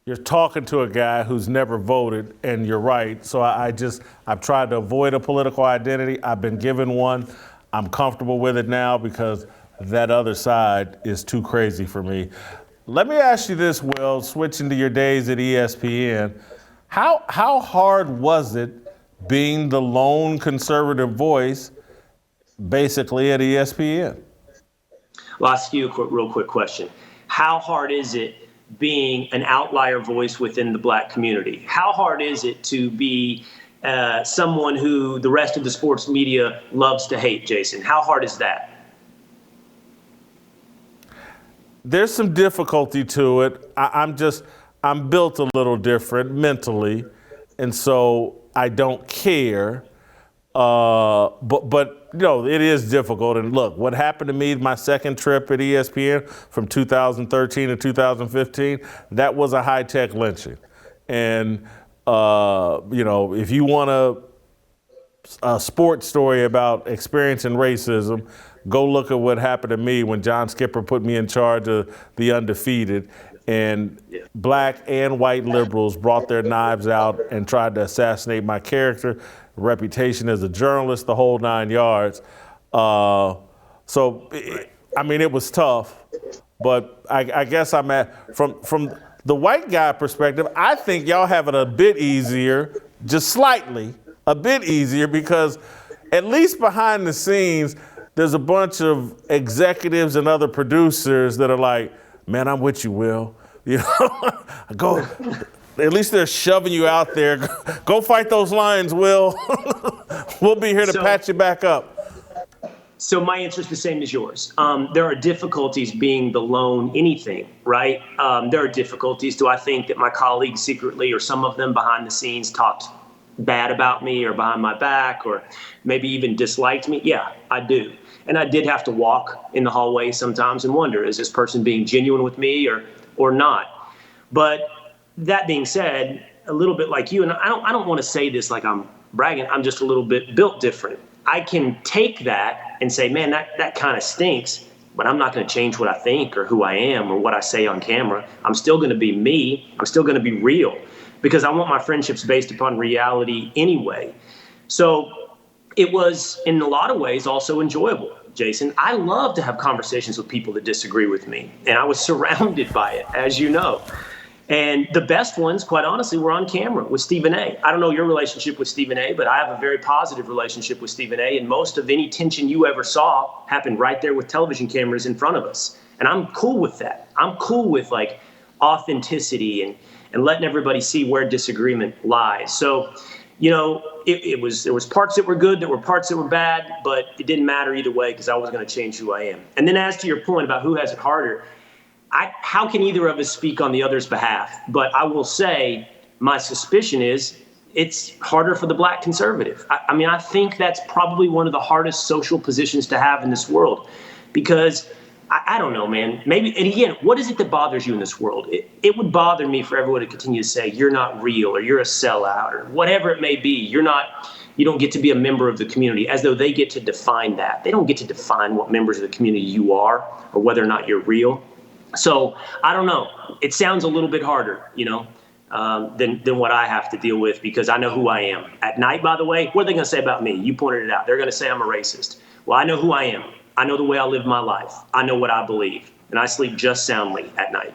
You're talking to a guy who's never voted, and you're right. So I've tried to avoid a political identity. I've been given one. I'm comfortable with it now because that other side is too crazy for me. Let me ask you this, Will, switching to your days at ESPN. How hard was it being the lone conservative voice basically at ESPN? Well, I'll ask you a real quick question. How hard is it being an outlier voice within the black community? How hard is it to be someone who the rest of the sports media loves to hate, Jason? How hard is that? There's some difficulty to it. I'm built a little different mentally, and so I don't care. But it is difficult. And look, what happened to me my second trip at ESPN from 2013 to 2015, that was a high-tech lynching. And if you want a sports story about experiencing racism, go look at what happened to me when John Skipper put me in charge of the Undefeated. And black and white liberals brought their knives out and tried to assassinate my character, reputation as a journalist, the whole 9 yards. It was tough. But I guess I'm from the white guy perspective, I think y'all have it a bit easier, just slightly, a bit easier, because at least behind the scenes, there's a bunch of executives and other producers that are like, man, I'm with you, Will. Go. At least they're shoving you out there. Go fight those lions, Will. We'll be here to patch you back up. So my answer is the same as yours. There are difficulties being the lone anything, right? There are difficulties. Do I think that my colleagues secretly, or some of them behind the scenes, talked bad about me or behind my back or maybe even disliked me? Yeah, I do. And I did have to walk in the hallway sometimes and wonder, is this person being genuine with me or not? But that being said, a little bit like you, and I don't want to say this like I'm bragging, I'm just a little bit built different. I can take that and say, man, that kind of stinks, but I'm not going to change what I think or who I am or what I say on camera. I'm still going to be me. I'm still going to be real because I want my friendships based upon reality anyway. So it was, in a lot of ways, also enjoyable, Jason. I love to have conversations with people that disagree with me, and I was surrounded by it, as you know. And the best ones, quite honestly, were on camera with Stephen A. I don't know your relationship with Stephen A., but I have a very positive relationship with Stephen A., and most of any tension you ever saw happened right there with television cameras in front of us. And I'm cool with that. I'm cool with, like, authenticity and letting everybody see where disagreement lies. So, there was parts that were good, there were parts that were bad, but it didn't matter either way because I wasn't going to change who I am. And then as to your point about who has it harder, how can either of us speak on the other's behalf? But I will say my suspicion is it's harder for the black conservative. I think that's probably one of the hardest social positions to have in this world because I don't know, man. Maybe, and again, what is it that bothers you in this world? It would bother me for everyone to continue to say you're not real or you're a sellout or whatever it may be. You don't get to be a member of the community, as though they get to define that. They don't get to define what members of the community you are or whether or not you're real. So I don't know. It sounds a little bit harder, than what I have to deal with because I know who I am. At night, by the way, what are they going to say about me? You pointed it out. They're going to say I'm a racist. Well, I know who I am. I know the way I live my life. I know what I believe. And I sleep just soundly at night.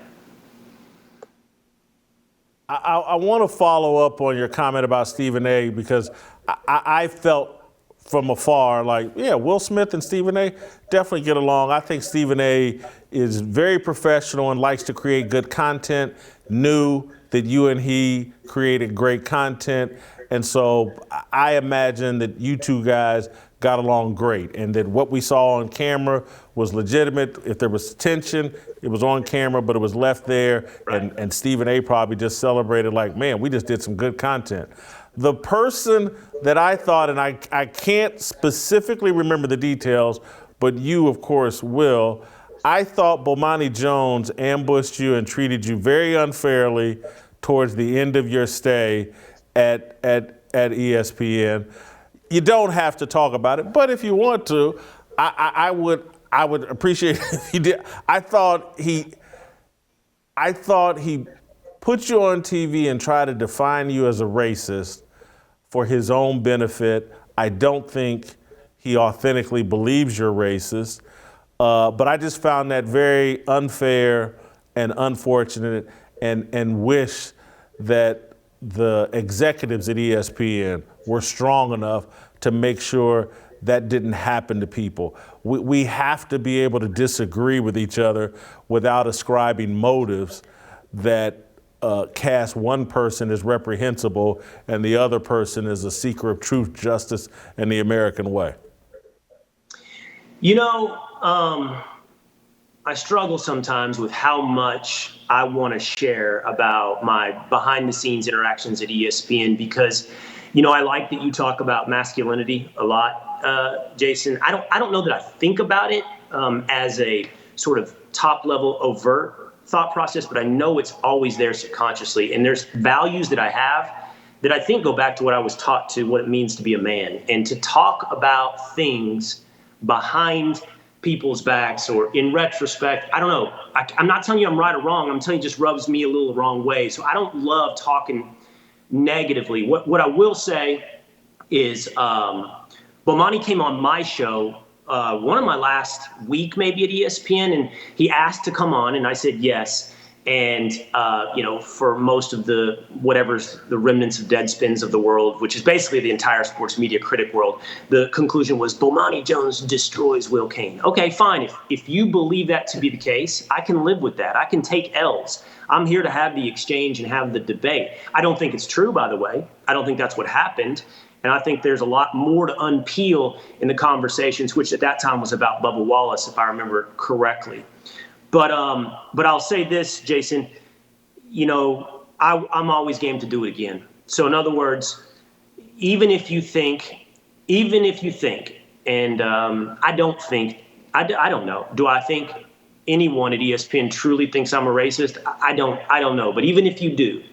I want to follow up on your comment about Stephen A. because I felt from afar like, yeah, Will Smith and Stephen A. definitely get along. I think Stephen A. is very professional and likes to create good content, new, that you and he created great content. And so I imagine that you two guys got along great, and that what we saw on camera was legitimate. If there was tension, it was on camera, but it was left there. Right. And Stephen A. probably just celebrated like, man, we just did some good content. The person that I thought, and I can't specifically remember the details, but you, of course, will. I thought Bomani Jones ambushed you and treated you very unfairly towards the end of your stay at ESPN. You don't have to talk about it, but if you want to, I would appreciate it if you did. I thought he put you on TV and tried to define you as a racist for his own benefit. I don't think he authentically believes you're racist, but I just found that very unfair and unfortunate, and wish that the executives at ESPN were strong enough to make sure that didn't happen to people. We have to be able to disagree with each other without ascribing motives that cast one person as reprehensible and the other person as a seeker of truth, justice, and the American way. You know, I struggle sometimes with how much I want to share about my behind-the-scenes interactions at ESPN because, you know, I like that you talk about masculinity a lot, Jason. I don't know that I think about it as a sort of top-level overt thought process, but I know it's always there subconsciously. And there's values that I have that I think go back to what I was taught to, what it means to be a man, and to talk about things behind people's backs or in retrospect. I don't know. I'm not telling you I'm right or wrong. I'm telling you it just rubs me a little the wrong way. So I don't love talking negatively. What I will say is Bomani came on my show one of my last week maybe at ESPN, and he asked to come on, and I said yes. And, you know, for most of the whatever's the remnants of Deadspins of the world, which is basically the entire sports media critic world, the conclusion was Bomani Jones destroys Will Cain. Okay, fine. If you believe that to be the case, I can live with that. I can take L's. I'm here to have the exchange and have the debate. I don't think it's true, by the way. I don't think that's what happened. And I think there's a lot more to unpeel in the conversations, which at that time was about Bubba Wallace, if I remember correctly. But I'll say this, Jason, you know, I'm always game to do it again. So in other words, even if you think, and I don't know. Do I think anyone at ESPN truly thinks I'm a racist? I don't know. But even if you do,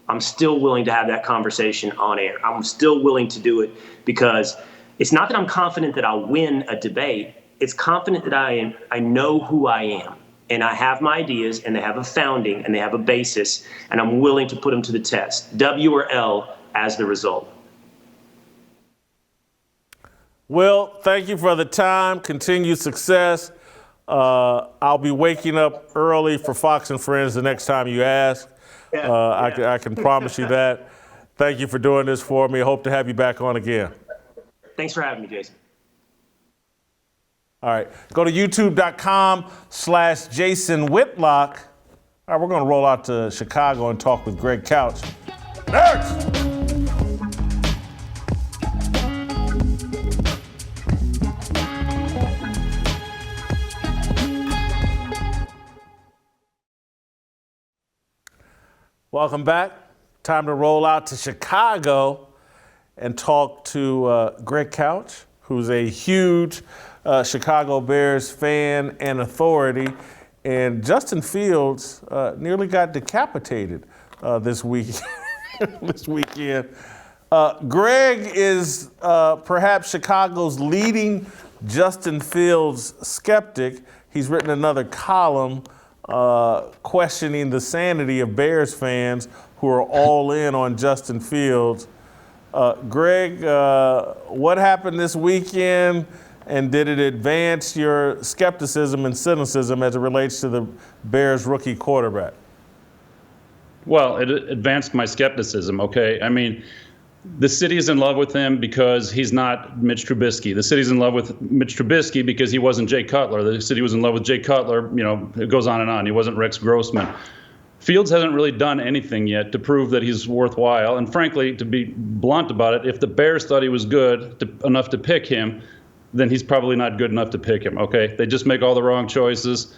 I'm still willing to have that conversation on air. I'm still willing to do it because it's not that I'm confident that I'll win a debate. It's confident that I know who I am. And I have my ideas, and they have a founding, and they have a basis, and I'm willing to put them to the test. W or L as the result. Will, thank you for the time. Continued success. I'll be waking up early for Fox and Friends the next time you ask. I can promise you that. Thank you for doing this for me. I hope to have you back on again. Thanks for having me, Jason. All right, go to youtube.com/Jason Whitlock. All right, we're going to roll out to Chicago and talk with Greg Couch. Next! Welcome back. Time to roll out to Chicago and talk to Greg Couch, who's a huge Chicago Bears fan and authority. And Justin Fields nearly got decapitated this weekend. Greg is perhaps Chicago's leading Justin Fields skeptic. He's written another column questioning the sanity of Bears fans who are all in on Justin Fields. Greg, what happened this weekend, and did it advance your skepticism and cynicism as it relates to the Bears rookie quarterback? Well, it advanced my skepticism, okay? I mean, the city is in love with him because he's not Mitch Trubisky. The city's in love with Mitch Trubisky because he wasn't Jay Cutler. The city was in love with Jay Cutler. You know, it goes on and on. He wasn't Rex Grossman. Fields hasn't really done anything yet to prove that he's worthwhile. And frankly, to be blunt about it, if the Bears thought he was good enough to pick him, then he's probably not good enough to pick him, okay? They just make all the wrong choices.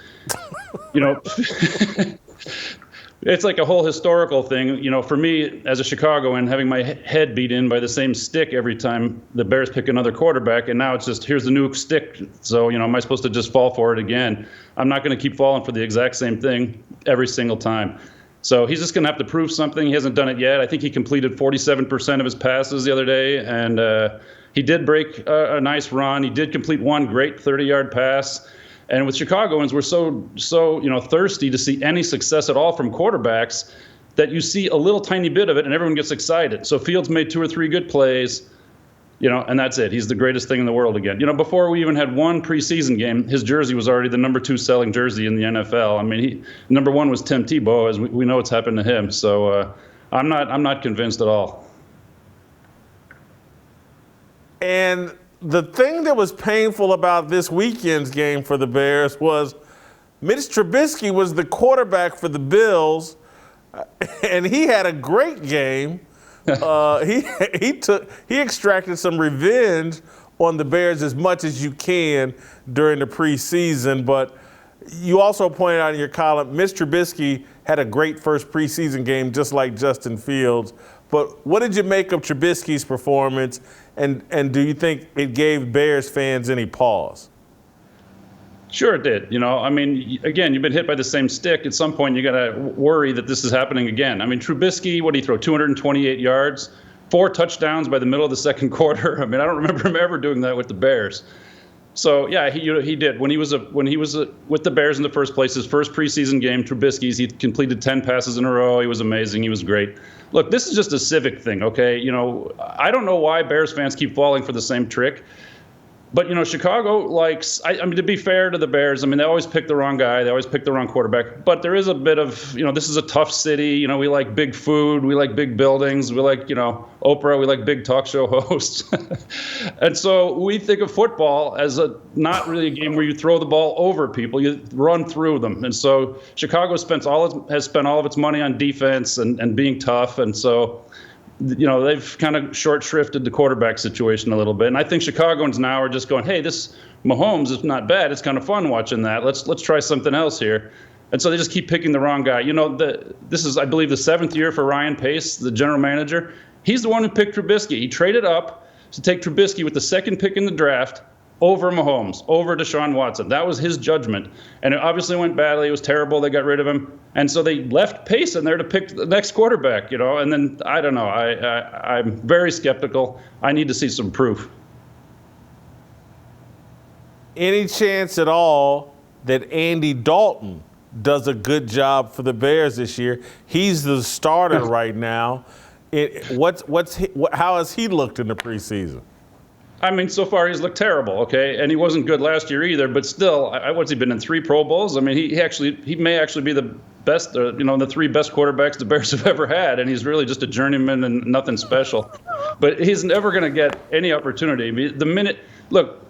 It's like a whole historical thing. For me, as a Chicagoan, having my head beat in by the same stick every time the Bears pick another quarterback, and now it's just, here's the new stick. So, am I supposed to just fall for it again? I'm not going to keep falling for the exact same thing every single time. So he's just going to have to prove something. He hasn't done it yet. I think he completed 47% of his passes the other day, and he did break a nice run. He did complete one great 30-yard pass. And with Chicagoans, we're so thirsty to see any success at all from quarterbacks that you see a little tiny bit of it and everyone gets excited. So Fields made 2 or 3 good plays, and that's it. He's the greatest thing in the world again. Before we even had one preseason game, his jersey was already the number 2 selling jersey in the NFL. I mean, number 1 was Tim Tebow, as we know what's happened to him. So I'm not convinced at all. And the thing that was painful about this weekend's game for the Bears was Mitch Trubisky was the quarterback for the Bills, and he had a great game. He extracted some revenge on the Bears as much as you can during the preseason, but you also pointed out in your column, Mitch Trubisky had a great first preseason game, just like Justin Fields. But what did you make of Trubisky's performance, and do you think it gave Bears fans any pause? Sure it did. Again, you've been hit by the same stick. At some point, you got to worry that this is happening again. I mean, Trubisky, what did he throw? 228 yards, 4 touchdowns by the middle of the second quarter. I mean, I don't remember him ever doing that with the Bears. So yeah, he did. When he was with the Bears in the first place, his first preseason game, Trubisky's, he completed 10 passes in a row. He was amazing. He was great. Look, this is just a civic thing, okay? I don't know why Bears fans keep falling for the same trick. But, Chicago likes, to be fair to the Bears, they always pick the wrong guy. They always pick the wrong quarterback. But there is a bit of, this is a tough city. We like big food. We like big buildings. We like, Oprah. We like big talk show hosts. And so we think of football as not really a game where you throw the ball over people. You run through them. And so Chicago has spent all of its money on defense and being tough. And so they've kind of short-shrifted the quarterback situation a little bit. And I think Chicagoans now are just going, hey, this Mahomes is not bad. It's kind of fun watching that. Let's try something else here. And so they just keep picking the wrong guy. This is, I believe, the 7th year for Ryan Pace, the general manager. He's the one who picked Trubisky. He traded up to take Trubisky with the 2nd pick in the draft over Mahomes, over Deshaun Watson. That was his judgment. And it obviously went badly. It was terrible. They got rid of him. And so they left Pace in there to pick the next quarterback, And then, I don't know. I'm very skeptical. I need to see some proof. Any chance at all that Andy Dalton does a good job for the Bears this year? He's the starter right now. How has he looked in the preseason? So far he's looked terrible, okay? And he wasn't good last year either, but still, what's he been in 3 Pro Bowls? He may actually be the best, the 3 best quarterbacks the Bears have ever had, and he's really just a journeyman and nothing special. But he's never going to get any opportunity.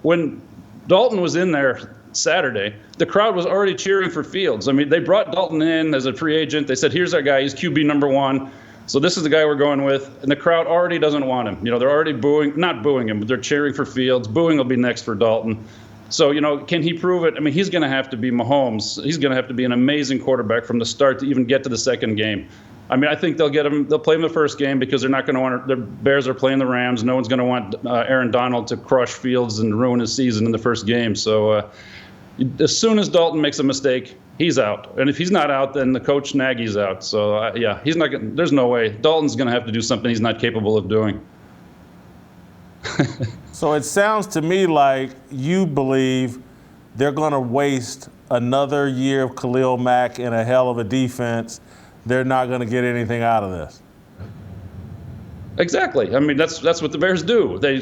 When Dalton was in there Saturday, the crowd was already cheering for Fields. They brought Dalton in as a free agent. They said, here's our guy, he's QB number 1. So this is the guy we're going with, and the crowd already doesn't want him. They're already not booing him, but they're cheering for Fields. Booing will be next for Dalton. So, can he prove it? He's going to have to be Mahomes. He's going to have to be an amazing quarterback from the start to even get to the second game. I think they'll get him. They'll play him the first game because they're not going to want. The Bears are playing the Rams. No one's going to want Aaron Donald to crush Fields and ruin his season in the first game. So as soon as Dalton makes a mistake, he's out. And if he's not out, then the coach Nagy's out. So, he's not. There's no way. Dalton's going to have to do something he's not capable of doing. So it sounds to me like you believe they're going to waste another year of Khalil Mack and a hell of a defense. They're not going to get anything out of this. Exactly. That's what the Bears do. They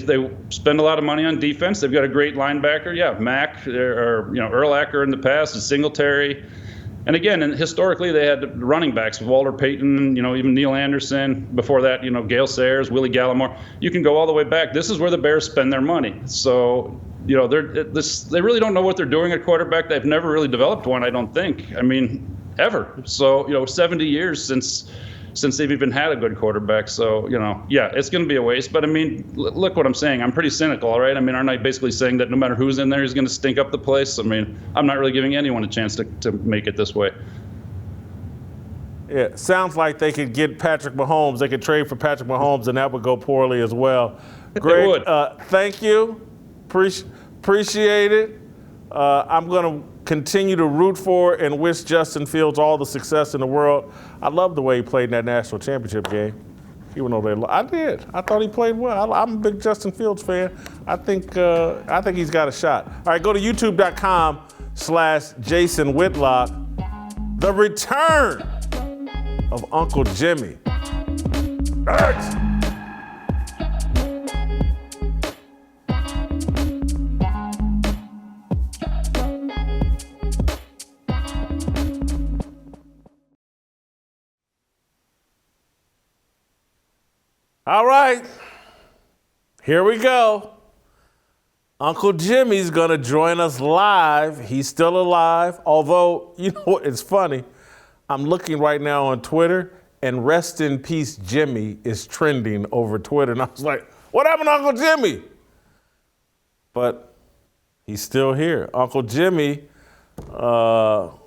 spend a lot of money on defense. They've got a great linebacker. Yeah, Mack or Urlacher in the past, Singletary. And again, historically, they had running backs, Walter Payton, even Neil Anderson. Before that, Gale Sayers, Willie Gallimore. You can go all the way back. This is where the Bears spend their money. So, they really don't know what they're doing at quarterback. They've never really developed one, I don't think. ever. So, 70 years since they've even had a good quarterback. So, yeah, it's going to be a waste. But, I mean, look what I'm saying. I'm pretty cynical, all right? I mean, aren't I basically saying that no matter who's in there, he's going to stink up the place? I mean, I'm not really giving anyone a chance to make it this way. Yeah, sounds like they could get Patrick Mahomes. They could trade for Patrick Mahomes, and that would go poorly as well. Greg, thank you. Appreciate it. I'm going to continue to root for and wish Justin Fields all the success in the world. I love the way he played in that national championship game. Even though I did. I thought he played well. I'm a big Justin Fields fan. I think he's got a shot. All right, go to youtube.com/Jason Whitlock. The return of Uncle Jimmy. Next. All right, here we go. Uncle Jimmy's gonna join us live. He's still alive, although, it's funny. I'm looking right now on Twitter, and rest in peace Jimmy is trending over Twitter. And I was like, what happened to Uncle Jimmy? But he's still here. Uncle Jimmy, hold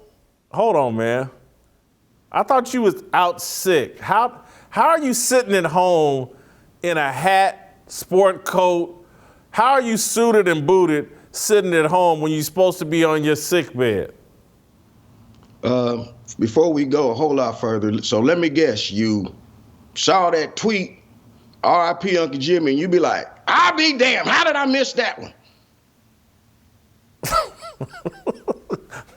on, man. I thought you was out sick. How are you sitting at home in a hat, sport coat? How are you suited and booted sitting at home when you're supposed to be on your sick bed? Before we go a whole lot further, so let me guess, you saw that tweet, RIP Uncle Jimmy, and you be like, I'll be damned, how did I miss that one?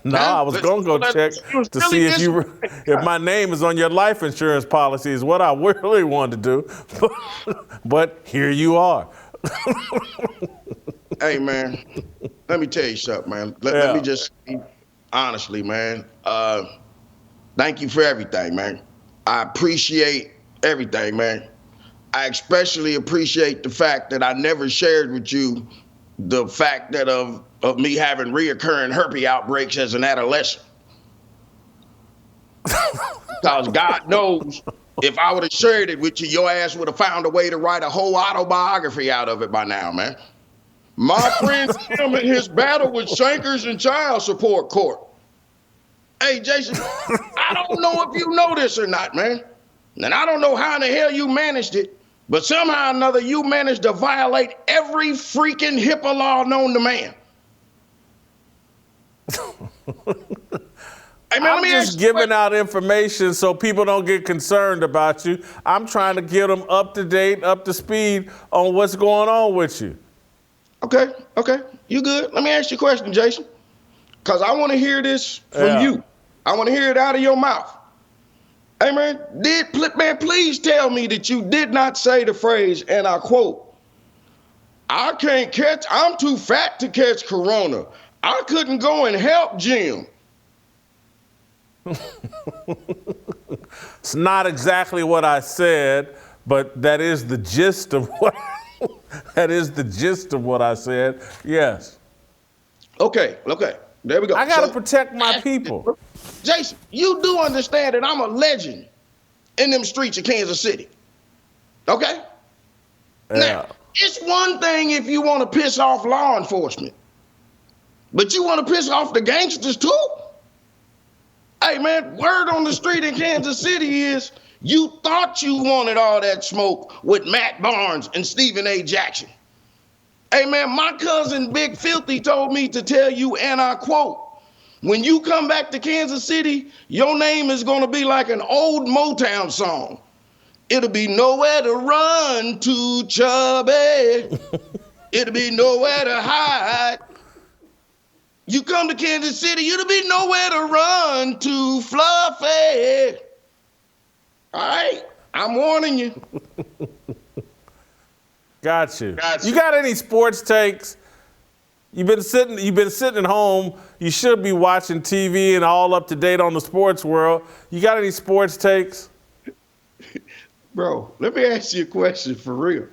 No, I was going to go check to see if my name is on your life insurance policy is what I really wanted to do. But here you are. Hey, man, let me tell you something, man. Let me just, honestly, man, thank you for everything, man. I appreciate everything, man. I especially appreciate the fact that I never shared with you the fact that of me having reoccurring herpes outbreaks as an adolescent. Because God knows, if I would have shared it with you, your ass would have found a way to write a whole autobiography out of it by now, man. My friend Tim in his battle with Shankers and child support court. Hey, Jason, I don't know if you know this or not, man. And I don't know how in the hell you managed it, but somehow or another you managed to violate every freaking HIPAA law known to man. Hey, man, I'm just giving out information so people don't get concerned about you. I'm trying to get them up to date, up to speed on what's going on with you. Okay, you good? Let me ask you a question, Jason, because I want to hear this from you. I want to hear it out of your mouth. Hey, man, please tell me that you did not say the phrase, and I quote, I'm too fat to catch corona. I couldn't go and help Jim. It's not exactly what I said, but that is the gist of what I said. Yes. Okay. There we go. I got to protect my people. Jason, you do understand that I'm a legend in them streets of Kansas City. Okay? Yeah. Now, it's one thing if you want to piss off law enforcement, but you want to piss off the gangsters too? Hey, man, word on the street in Kansas City is you thought you wanted all that smoke with Matt Barnes and Stephen A. Jackson. Hey, man, my cousin Big Filthy told me to tell you, and I quote, when you come back to Kansas City, your name is going to be like an old Motown song. It'll be nowhere to run to, Chubby. It'll be nowhere to hide. You come to Kansas City, it'll be nowhere to run to, Fluffy. All right, I'm warning you. Got you. You got any sports takes? You've been sitting at home. You should be watching TV and all up to date on the sports world. You got any sports takes? Bro, let me ask you a question for real.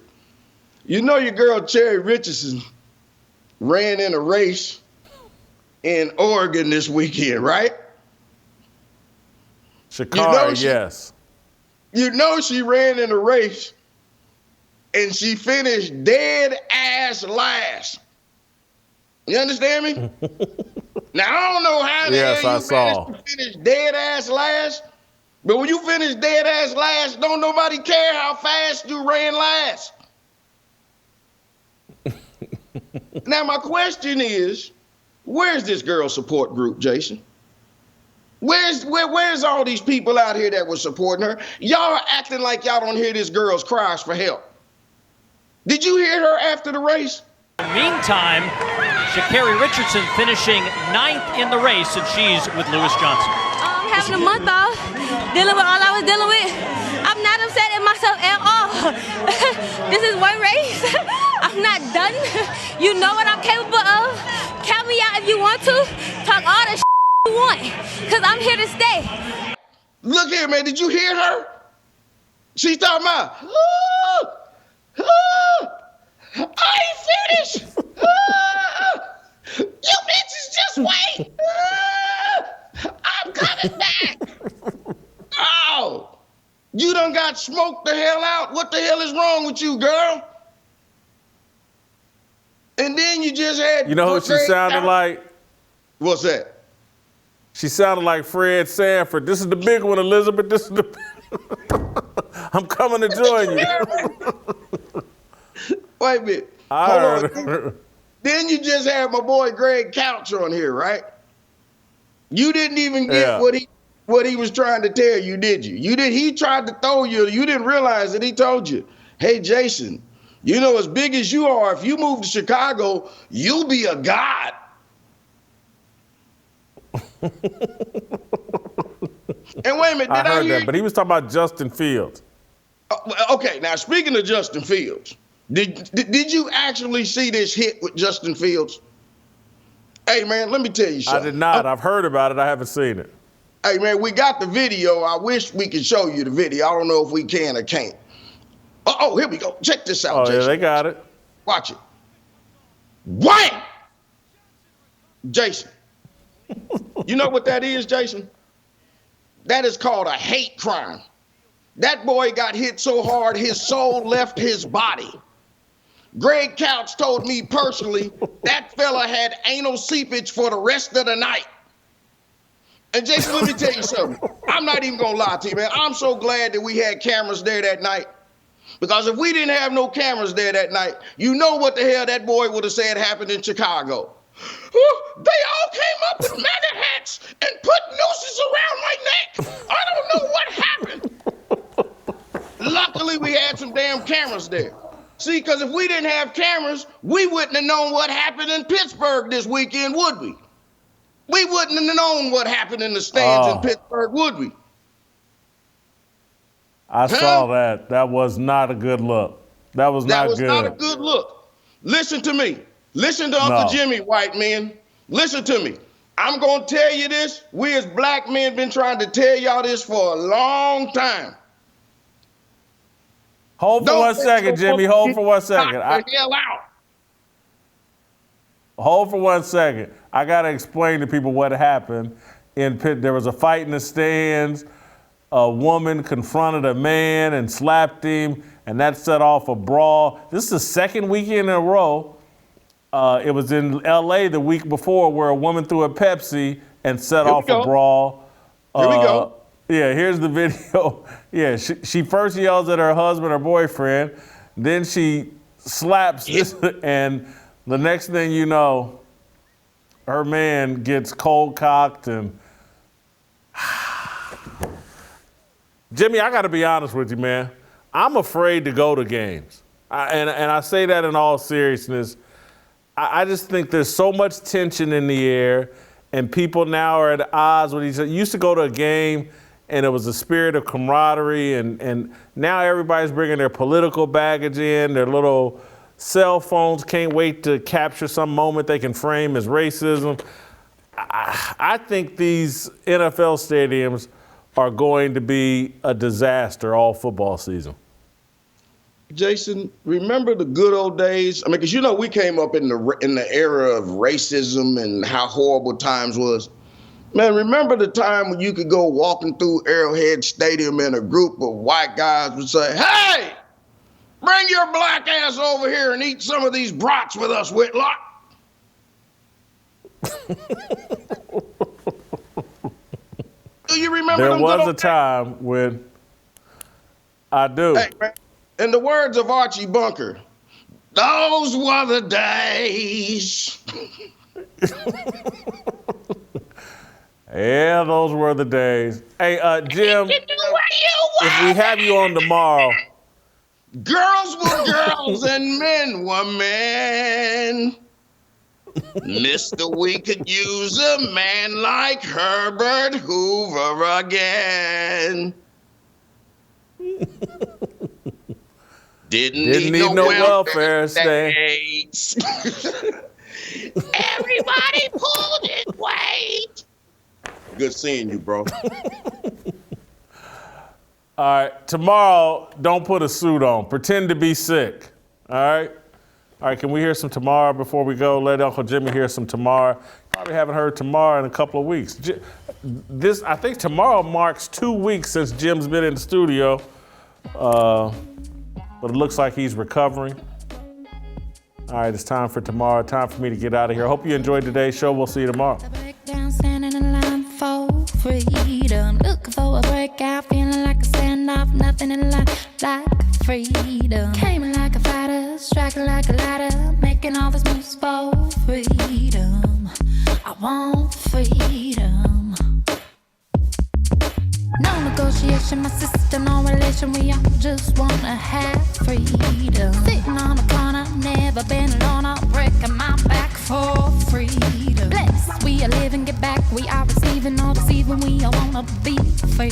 You know your girl Sha'Carri Richardson ran in a race in Oregon this weekend, right? Sha'Carri, yes. You know she ran in a race and she finished dead ass last. You understand me? Now, I don't know how the hell you managed to finish dead ass last, but when you finish dead ass last, don't nobody care how fast you ran last. Now, my question is, where's this girl support group, Jason? Where's all these people out here that were supporting her? Y'all are acting like y'all don't hear this girl's cries for help. Did you hear her after the race? Meantime, Sha'Carri Richardson finishing 9th in the race, and she's with Lewis Johnson. Having a month off, dealing with all I was dealing with. I'm not upset at myself at all. This is one race. I'm not done. You know what I'm capable of. Count me out if you want to. Talk all the you want, because I'm here to stay. Look here, man. Did you hear her? She's talking about, I ain't finished. You bitches just wait. I'm coming back. Oh, you done got smoked the hell out. What the hell is wrong with you, girl? And then you just had. You know who she sounded like? What's that? She sounded like Fred Sanford. This is the big one, Elizabeth. This is the I'm coming to join you. Wait a minute. Hold on. Then you just had my boy Greg Couch on here, right? You didn't even get what he was trying to tell you, did you? He tried to throw you. You didn't realize that he told you, hey, Jason, you know, as big as you are, if you move to Chicago, you'll be a god. And wait a minute, I heard that, but he was talking about Justin Fields. Okay, now speaking of Justin Fields, did you actually see this hit with Justin Fields? Hey man, let me tell you something. I did not. I've heard about it. I haven't seen it. Hey man, we got the video. I wish we could show you the video. I don't know if we can or can't. Oh, here we go. Check this out, Jason. Yeah, they got it. Watch it. Wham! Jason. You know what that is, Jason? That is called a hate crime. That boy got hit so hard his soul left his body. Greg Couch told me personally that fella had anal seepage for the rest of the night. And Jason, let me tell you something. I'm not even gonna lie to you, man. I'm so glad that we had cameras there that night. Because if we didn't have no cameras there that night, you know what the hell that boy would have said happened in Chicago. They all came up with MAGA hats and put nooses around my neck. I don't know what happened. Luckily, we had some damn cameras there. See, because if we didn't have cameras, we wouldn't have known what happened in Pittsburgh this weekend, would we? We wouldn't have known what happened in the stands in Pittsburgh, would we? I saw that. That was not a good look. That was not good. That was not a good look. Listen to me. Listen to Uncle Jimmy, white men. Listen to me. I'm going to tell you this. We as black men been trying to tell y'all this for a long time. Hold for 1 second, Jimmy. Hold for 1 second. Knock the hell out. Hold for 1 second. I got to explain to people what happened in Pitt. There was a fight in the stands. A woman confronted a man and slapped him, and that set off a brawl. This is the second weekend in a row. It was in L.A. the week before where a woman threw a Pepsi and set off a brawl. Here we go. Yeah, here's the video. Yeah, she first yells at her husband or boyfriend. Then she slaps this, and the next thing you know, her man gets cold cocked and Jimmy, I got to be honest with you, man. I'm afraid to go to games. And I say that in all seriousness. I just think there's so much tension in the air, and people now are at odds with each other. You used to go to a game, and it was a spirit of camaraderie, and now everybody's bringing their political baggage in, their little cell phones, can't wait to capture some moment they can frame as racism. I think these NFL stadiums are going to be a disaster all football season. Jason, remember the good old days? I mean, because you know we came up in the era of racism and how horrible times was. Man, remember the time when you could go walking through Arrowhead Stadium and a group of white guys would say, "Hey, bring your black ass over here and eat some of these brats with us, Whitlock." Do you remember There them was good a old time when I do. Hey, man, in the words of Archie Bunker, those were the days. Yeah, those were the days. Hey, Jim, if we have you on tomorrow. Girls were girls and men were men. Mister, we could use a man like Herbert Hoover again. Didn't need no welfare states. Everybody pulled his weight. Good seeing you, bro. All right, tomorrow, don't put a suit on. Pretend to be sick. All right? All right, can we hear some Tamara before we go? Let Uncle Jimmy hear some Tamara. Probably haven't heard Tamara in a couple of weeks. I think tomorrow marks 2 weeks since Jim's been in the studio, but it looks like he's recovering. All right, it's time for Tamara. Time for me to get out of here. I hope you enjoyed today's show. We'll see you tomorrow. Freedom, looking for a breakout, feeling like a standoff, nothing in life like freedom. Came like a fighter, striking like a ladder, making all these moves for freedom. I want freedom. No negotiation, my sister, no relation, we all just wanna have freedom. Sitting on the corner, never been alone, I'm breaking my back for freedom. Blessed, we are living, get back, we are receiving, all deceiving, we all wanna be free.